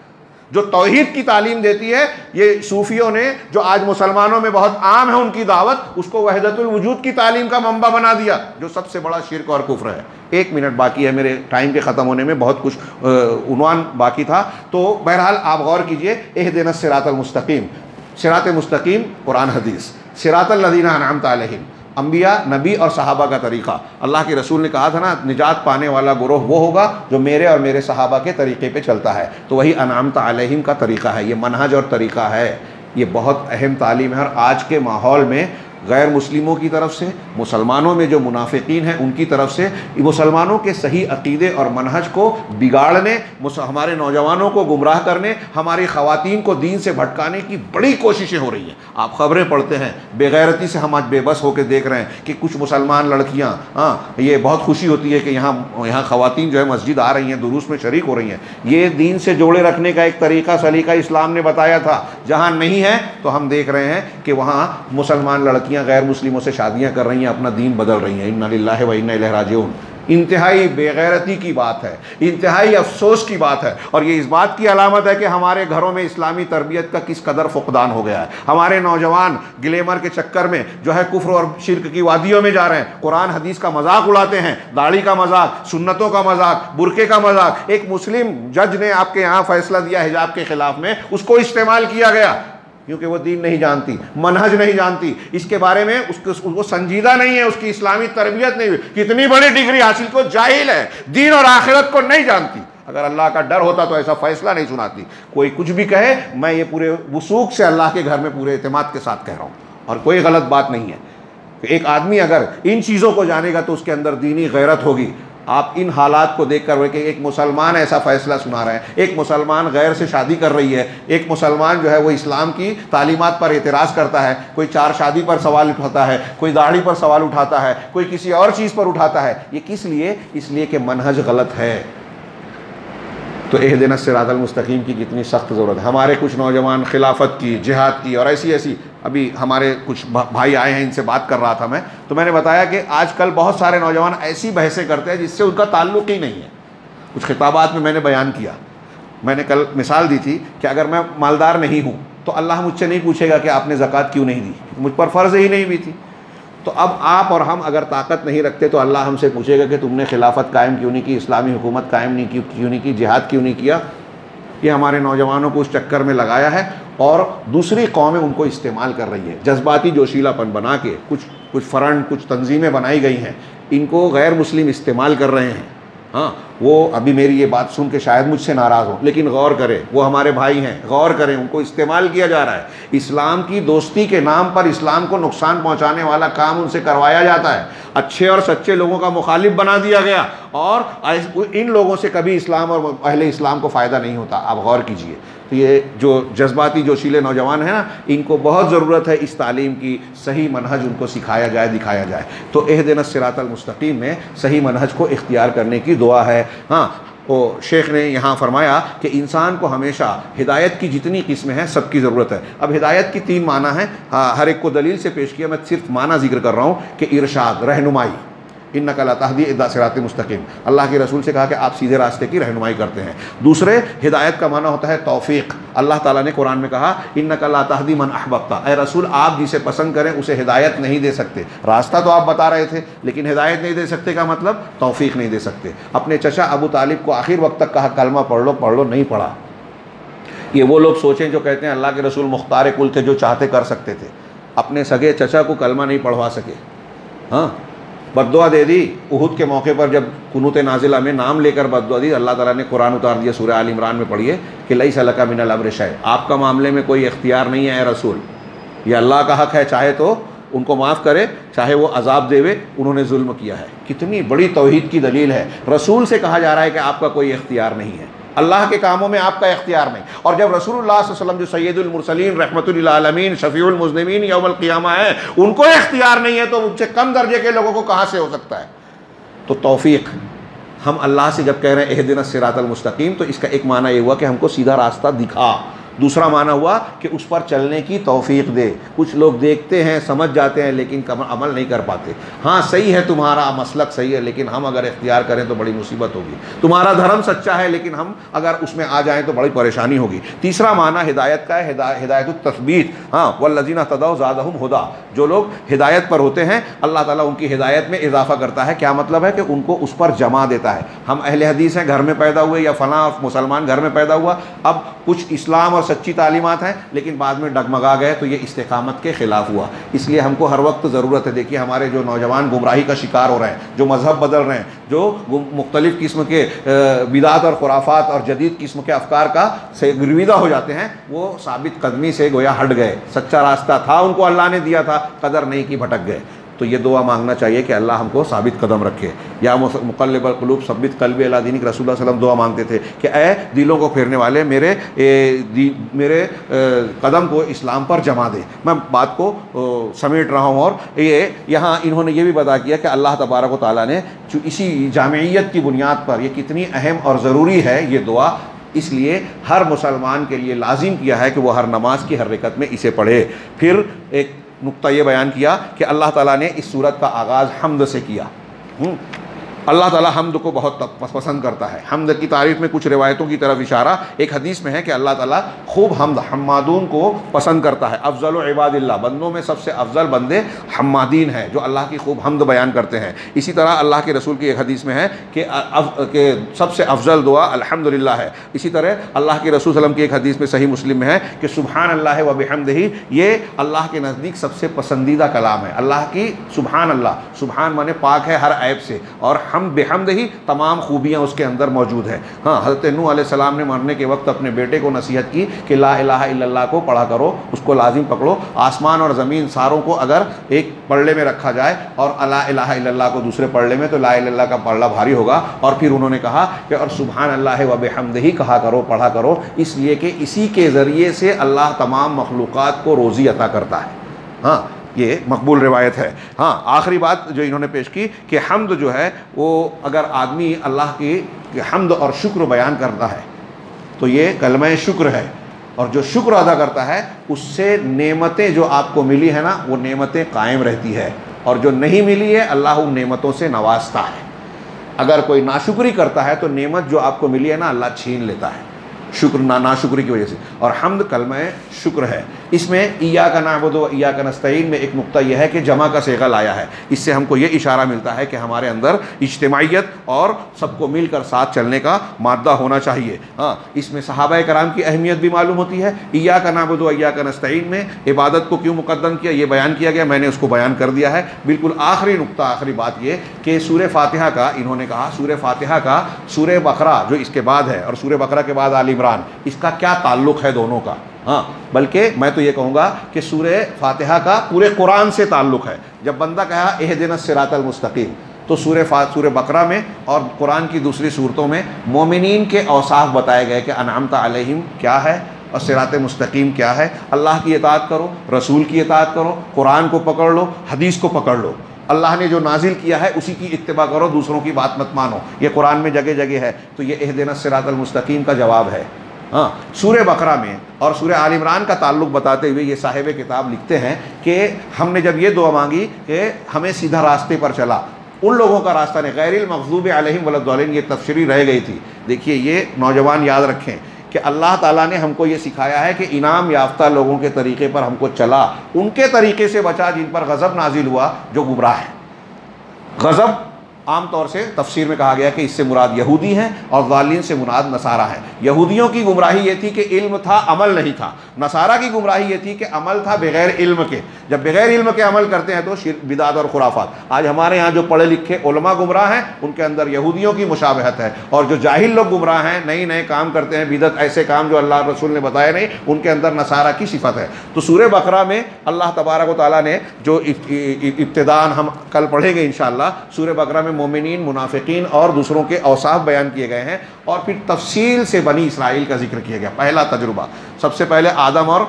जो तौहीद की तालीम देती है, ये सूफियों ने, जो आज मुसलमानों में बहुत आम है उनकी दावत, उसको वहदतुल वजूद की तालीम का मंबा बना दिया, जो सबसे बड़ा शिर्क और कुफ्र है। 1 मिनट बाकी है मेरे टाइम के ख़त्म होने में, बहुत कुछ उन्वान बाकी था। तो बहरहाल आप गौर कीजिए, इहदिनस सिरातल मुस्तकीम, सिरात मुस्तकीम कुरान हदीस, सिरातल लज़ीना अनअमता अलैहिम, अंबिया नबी और सहाबा का तरीक़ा। अल्लाह के रसूल ने कहा था ना, निजात पाने वाला गुरोह वो होगा जो मेरे और मेरे सहाबा के तरीक़े पे चलता है। तो वही अनअमता अलैहिम का तरीक़ा है, ये मनहज और तरीक़ा है। ये बहुत अहम तालीम है। और आज के माहौल में गैर मुस्लिमों की तरफ से, मुसलमानों में जो मुनाफिकीन हैं उनकी तरफ से मुसलमानों के सही अक़ीदे और मनहज को बिगाड़ने, हमारे नौजवानों को गुमराह करने, हमारी ख़वातीन को दीन से भटकाने की बड़ी कोशिशें हो रही हैं। आप ख़बरें पढ़ते हैं, बेगैरती से हम आज बेबस होकर देख रहे हैं कि कुछ मुसलमान लड़कियाँ, हाँ, ये बहुत खुशी होती है कि यहाँ ख़वातीन जो है मस्जिद आ रही हैं, दुरूस में शरीक हो रही हैं। ये दीन से जोड़े रखने का एक तरीक़ा सलीका इस्लाम ने बताया था। जहाँ नहीं है तो हम देख रहे हैं कि वहाँ मुसलमान लड़कियाँ गैर मुस्लिमों से शादियां कर रही हैं, अपना दीन बदल रही हैं। इन्ना लिल्लाहि व इन्ना इलैहि राजिऊन। इंतहाई बेगैरती की बात है, इंतहाई अफसोस की बात है। और ये इस बात की अलामत है कि हमारे घरों में इस्लामी तरबियत का किस कदर फुकदान हो गया है। हमारे नौजवान ग्लैमर के चक्कर में जो है कुफ्र और शिर्क की वादियों में जा रहे हैं, कुरान हदीस का मजाक उड़ाते हैं, दाढ़ी का मजाक, सुन्नतों का मजाक, बुरके का मजाक। एक मुस्लिम जज ने आपके यहाँ फैसला दिया हिजाब के खिलाफ में, उसको इस्तेमाल किया गया क्योंकि वो दीन नहीं जानती, मनहज नहीं जानती, इसके बारे में उसको संजीदा नहीं है, उसकी इस्लामी तरबियत नहीं हुई। कितनी बड़ी डिग्री हासिल को, जाहिल है, दीन और आखिरत को नहीं जानती। अगर अल्लाह का डर होता तो ऐसा फैसला नहीं सुनाती। कोई कुछ भी कहे, मैं ये पूरे वसूख से अल्लाह के घर में पूरे एतमाद के साथ कह रहा हूँ, और कोई गलत बात नहीं है। एक आदमी अगर इन चीज़ों को जानेगा तो उसके अंदर दीनी गैरत होगी। आप इन हालात को देख कर कि एक मुसलमान ऐसा फ़ैसला सुना रहा है, एक मुसलमान गैर से शादी कर रही है, एक मुसलमान जो है वो इस्लाम की तालीमात पर एतराज़ करता है, कोई 4 शादी पर सवाल उठाता है, कोई दाढ़ी पर सवाल उठाता है, कोई किसी और चीज़ पर उठाता है। ये किस लिए? इसलिए कि मनहज गलत है। तो इहदिनस सिरातल मुस्तकीम की कितनी सख्त ज़रूरत है। हमारे कुछ नौजवान खिलाफत की, जिहाद की और ऐसी अभी हमारे कुछ भाई आए हैं, इनसे बात कर रहा था मैं, तो मैंने बताया कि आजकल बहुत सारे नौजवान ऐसी बहसें करते हैं जिससे उनका ताल्लुक़ ही नहीं है। कुछ खिताबात में मैंने बयान किया, मैंने कल मिसाल दी थी कि अगर मैं मालदार नहीं हूँ तो अल्लाह मुझसे नहीं पूछेगा कि आपने ज़कात क्यों नहीं दी, मुझ पर फ़र्ज़ ही नहीं भी थी। तो अब आप और हम अगर ताकत नहीं रखते तो अल्लाह हमसे पूछेगा कि तुमने खिलाफत कायम क्यों नहीं की, इस्लामी हुकूमत कायम नहीं की, क्यों नहीं की, जिहाद क्यों नहीं किया। ये हमारे नौजवानों को उस चक्कर में लगाया है और दूसरी कौमें उनको इस्तेमाल कर रही है। जज्बाती जोशीलापन बना के कुछ फ़रंट, कुछ तंजीमें बनाई गई हैं, इनको गैर मुस्लिम इस्तेमाल कर रहे हैं। हाँ, वो अभी मेरी ये बात सुन के शायद मुझसे नाराज़ हो, लेकिन गौर करें, वो हमारे भाई हैं, गौर करें, उनको इस्तेमाल किया जा रहा है। इस्लाम की दोस्ती के नाम पर इस्लाम को नुकसान पहुंचाने वाला काम उनसे करवाया जाता है। अच्छे और सच्चे लोगों का मुखालिफ बना दिया गया और इन लोगों से कभी इस्लाम और अहले इस्लाम को फ़ायदा नहीं होता। आप गौर कीजिए। तो ये जो जज्बाती जोशीले नौजवान हैं ना, इनको बहुत ज़रूरत है इस तालीम की, सही मनहज उनको सिखाया जाए, दिखाया जाए। तो इहदिनस सिरातल मुस्तकीम में सही मनहज को इख्तियार करने की दुआ है। हाँ, वो शेख ने यहाँ फरमाया कि इंसान को हमेशा हिदायत की जितनी किस्में हैं सबकी ज़रूरत है। अब हिदायत की 3 माना है, हर एक को दलील से पेश किया, मैं सिर्फ माना जिक्र कर रहा हूँ कि इरशाद, रहनुमाई, इन्नका ला तहदी इला सिरात मुस्तकीम, अल्लाह के रसूल से कहा कि आप सीधे रास्ते की रहनुमाई करते हैं। दूसरे, हिदायत का माना होता है तौफीक। अल्लाह ताला ने कुरान में कहा इन्नका ला तहदी मन अहबब्ता, ऐ रसूल आप जिसे पसंद करें उसे हिदायत नहीं दे सकते। रास्ता तो आप बता रहे थे लेकिन हिदायत नहीं दे सकते का मतलब तौफीक नहीं दे सकते। अपने चचा अबू तालिब को आखिर वक्त तक कहा कलमा पढ़ लो, नहीं पढ़ा। ये वो लोग सोचें जो कहते हैं अल्लाह के रसूल मुख्तार कुल थे, जो चाहते कर सकते थे, अपने सगे चचा को कलमा नहीं पढ़वा सके। हाँ, बद्दुआ दे दी उहुद के मौके पर, जब कुनूत नाजिला में नाम लेकर बद्दुआ दी, अल्लाह ताला ने कुरान उतार दिया सूरह आल इमरान में पढ़िए कि लैसा लका मिनल अम्रि शै, आपका मामले में कोई इख्तियार नहीं है ए रसूल, ये अल्लाह का हक है, चाहे तो उनको माफ़ करे चाहे वो अजाब देवे, उन्होंने जुल्म किया है। कितनी बड़ी तौहीद की दलील है। रसूल से कहा जा रहा है कि आपका कोई इख्तियार नहीं है, अल्लाह के कामों में आपका इख्तियार नहीं। और जब रसूलुल्लाह सल्लल्लाहु अलैहि वसल्लम जो सैयदुल मुरसलीन रहमतुल लिल आलमीन शफीउल मुज़निमीन यौमुल क़ियामा है, उनको इख्तियार नहीं है तो उनसे कम दर्जे के लोगों को कहाँ से हो सकता है। तो तौफीक, हम अल्लाह से जब कह रहे हैं इहदिनस सिरातल मुस्तकीम, तो इसका एक माना ये हुआ कि हमको सीधा रास्ता दिखा। दूसरा माना हुआ कि उस पर चलने की तौफीक दे। कुछ लोग देखते हैं, समझ जाते हैं, लेकिन अमल नहीं कर पाते। हाँ सही है, तुम्हारा मसलक सही है, लेकिन हम अगर इख्तियार करें तो बड़ी मुसीबत होगी। तुम्हारा धर्म सच्चा है, लेकिन हम अगर उसमें आ जाएं तो बड़ी परेशानी होगी। तीसरा माना हिदायत का है, हिदायतुत तस्बीत। हाँ, वल्लज़ीना तदौ ज़ादहुम हुदा, जो लोग हिदायत पर होते हैं अल्लाह ताला उनकी हिदायत में इजाफा करता है। क्या मतलब है कि उनको उस पर जमा देता है। हम अहले हदीस हैं, घर में पैदा हुए, या फ़लाँ मुसलमान घर में पैदा हुआ, अब कुछ इस्लाम और सच्ची तालीमात हैं लेकिन बाद में डगमगा गए, तो ये इस्तिकामत के ख़िलाफ़ हुआ। इसलिए हमको हर वक्त ज़रूरत है। देखिए हमारे जो नौजवान गुमराही का शिकार हो रहे हैं, जो मज़हब बदल रहे हैं, जो मुख्तलिफ़ किस्म के बिदात और खुराफात और जदीद किस्म के अफकार का से गिरविदा हो जाते हैं, वो साबित कदमी से गोया हट गए। सच्चा रास्ता था, उनको अल्लाह ने दिया था, कदर नहीं की, भटक गए। तो ये दुआ मांगना चाहिए कि अल्लाह हमको साबित कदम रखे। या मुक़ल्लिबल क़ुलूब सब्बित क़ल्बी अला दीनिक, रसूलुल्लाह सल्लल्लाहु अलैहि वसल्लम दुआ मांगते थे कि ऐ दिलों को फेरने वाले मेरे कदम को इस्लाम पर जमा दे। मैं बात को समेट रहा हूँ। और ये यहाँ इन्होंने ये भी बता किया कि अल्लाह तबारक व तआला ने जो इसी जामियत की बुनियाद पर, ये कितनी अहम और ज़रूरी है ये दुआ, इसलिए हर मुसलमान के लिए लाजिम किया है कि वो हर नमाज की हर रकत में इसे पढ़े। फिर एक नुक्ता ये बयान किया कि अल्लाह ताला ने इस सूरत का आगाज़ हम्द से किया। अल्लाह ताला हम्द को बहुत पसंद करता है। हम्द की तारीफ़ में कुछ रिवायतों की तरफ इशारा एक हदीस में है कि अल्लाह ताला खूब हम्मादून को पसंद करता है। अफ़ज़लु इबादिल्लाह, बंदों में सबसे अफजल बंदे हम्मादीन हैं, जो अल्लाह की खूब हम्द बयान करते हैं। इसी तरह अल्लाह के रसूल की एक हदीस में है कि सबसे अफजल दुआ अल्हम्दुलिल्लाह है। इसी तरह अल्लाह के रसूल सल्लल्लाहु अलैहि वसल्लम की एक हदीस में सही मुस्लिम में है कि सुबहान अल्लाह व बिहम्दिही, ये अल्लाह के नज़दीक सबसे पसंदीदा कलाम है। अल्लाह की सुबहान अल्लाह, सुबहान माने पाक है हर ऐब से, और हम बेहम्द ही तमाम खूबियाँ उसके अंदर मौजूद है। हाँ, हज़रत नूह अलैहिस्सलाम ने मरने के वक्त अपने बेटे को नसीहत की कि ला इलाहा इल्लल्लाह को पढ़ा करो, उसको लाजिम पकड़ो। आसमान और ज़मीन सारों को अगर एक पल्ले में रखा जाए और ला इलाहा इल्लल्लाह को दूसरे पल्ले में, तो ला इल्लल्लाह का पल्ला भारी होगा। और फिर उन्होंने कहा कि और सुबहान अल्लाह व बिहम्दिही कहा करो, पढ़ा करो, इसलिए कि इसी के ज़रिए से अल्लाह तमाम मखलूक़ात को रोज़ी अता करता है। हाँ, ये मकबूल रिवायत है। हाँ, आखिरी बात जो इन्होंने पेश की कि हम्द जो है वो अगर आदमी अल्लाह की हम्द और शुक्र बयान करता है तो ये कलमा शुक्र है, और जो शुक्र अदा करता है उससे नेमतें जो आपको मिली है ना, वो नेमतें कायम रहती है, और जो नहीं मिली है अल्लाह उन नेमतों से नवाजता है। अगर कोई नाशुक्री करता है तो नेमत जो आपको मिली है ना, अल्लाह छीन लेता है शुक्र नाशुक्री की वजह से। और हम्द कलमा शुक्र है। इसमें इय्याका नअबुदु व इय्याका नस्तईन में एक नुक्ता यह है कि जमा का सेगा लाया है। इससे हमको ये इशारा मिलता है कि हमारे अंदर इज्तिमाइयत और सबको मिलकर साथ चलने का मादा होना चाहिए। हाँ, इसमें सहाबाए कराम की अहमियत भी मालूम होती है। इय्याका नअबुदु व इय्याका नस्तईन में इबादत को क्यों मुकद्दम किया, ये बयान किया गया, मैंने उसको बयान कर दिया है। बिल्कुल आखिरी नुक्ता, आखिरी बात ये कि सूरह फातिहा का, इन्होंने कहा सूरह फातिहा का सूरह बकरा जो इसके बाद है और सूरह बकरा के बाद आल इमरान, इसका क्या ताल्लुक़ है दोनों का। हाँ, बल्कि मैं तो ये कहूँगा कि सूरह फातिहा का पूरे कुरान से ताल्लुक़ है। जब बंदा कहा इहदिनस सिरातल मुस्तकीम, तो सूरह बकरा में और कुरान की दूसरी सूरतों में मोमिनीन के औसाफ बताए गए कि अनअमता अलैहिम क्या है और सिरात मुस्तकीम क्या है। अल्लाह की इताअत करो, रसूल की इताअत करो, कुरान को पकड़ लो, हदीस को पकड़ लो। अल्लाह ने जो नाजिल किया है उसी की इत्तिबा करो, दूसरों की बात मत मानो। ये कुरान में जगह जगह है। तो ये इहदिनस सिरातल मुस्तकीम का जवाब है। हाँ, सूरह बकरा में और सूरह आल इमरान का ताल्लुक़ बताते हुए ये साहिब किताब लिखते हैं कि हमने जब ये दुआ मांगी कि हमें सीधा रास्ते पर चला, उन लोगों का रास्ता नहीं, गैरिल मग़ज़ूबि अलैहिम वलद्दालिन, ये तफसीरी रह गई थी। देखिए, ये नौजवान याद रखें कि अल्लाह ताला ने हमको ये सिखाया है कि इनाम याफ्ता लोगों के तरीक़े पर हमको चला, उनके तरीक़े से बचा जिन पर गज़ब नाजिल हुआ, जो गुमराह है। गज़ब आम तौर से तफसीर में कहा गया कि इससे मुराद यहूदी हैं और ज़ालिन से मुराद नसारा है। यहूदियों की गुमराही ये थी कि इल्म था, अमल नहीं था। नसारा की गुमराही ये थी कि अमल था बग़ैर इल्म के। जब बग़ैर इल्म के अमल करते हैं तो शिर्क, बिदात और खुराफात। आज हमारे यहाँ जो पढ़े लिखे उलमा गुमराह हैं, उनके अंदर यहूदियों की मुशाबहत है, और जो जाहिल लोग गुमराह हैं, नए नए काम करते हैं, बिदत, ऐसे काम जो अल्लाह रसूल ने बताया नहीं, उनके अंदर नसारा की सिफत है। तो सूरह बकरा में अल्लाह तबारक व तआला ने जो इब्तिदान हम कल पढ़ेंगे इंशाअल्लाह, सूरह बकरा में मोमिनीन, मुनाफिकीन और दूसरों के औसाफ बयान किए गए हैं, और फिर तफसील से बनी इसराइल का जिक्र किया गया। पहला तजुर्बा, सबसे पहले आदम और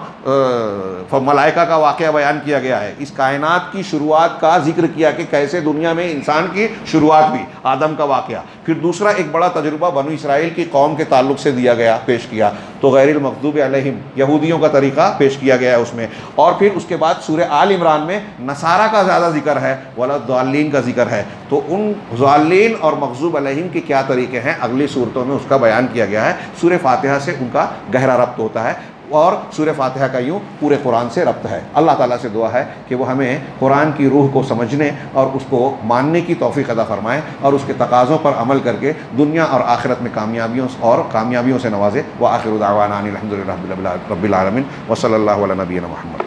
मलाइका का वाक़या बयान किया गया है। इस कायनात की शुरुआत का जिक्र किया कि कैसे दुनिया में इंसान की शुरुआत हुई, आदम का वाक़या। फिर दूसरा एक बड़ा तजुर्बा बनु इसराइल की कौम के ताल्लुक़ से दिया गया, पेश किया, तो गैरिल मग़ज़ूबि अलैहिम, यहूदियों का तरीक़ा पेश किया गया है उसमें। और फिर उसके बाद सूरह आल इमरान में नसारा का ज़्यादा जिक्र है, वलद्दालिन का जिक्र है। तो उन ज़ालिन और मग़ज़ूब अलैहिम के क्या तरीक़े हैं, अगली सूरतों में उसका बयान किया गया है। सूरह फातिहा से उनका गहरा रब्त होता है, और सूरह फातिहा का यूँ पूरे कुरान से रब्त है। अल्लाह ताला से दुआ है कि वो हमें कुरान की रूह को समझने और उसको मानने की तौफ़ीक़ अता फ़रमाए, और उसके तकाज़ों पर अमल करके दुनिया और आखिरत में कामयाबियों से नवाजे। व आखिरु दावाना अनिल हम्दुलिल्लाहि रब्बिल आलमीन व सल्लल्लाहु अला नबीना मुहम्मद।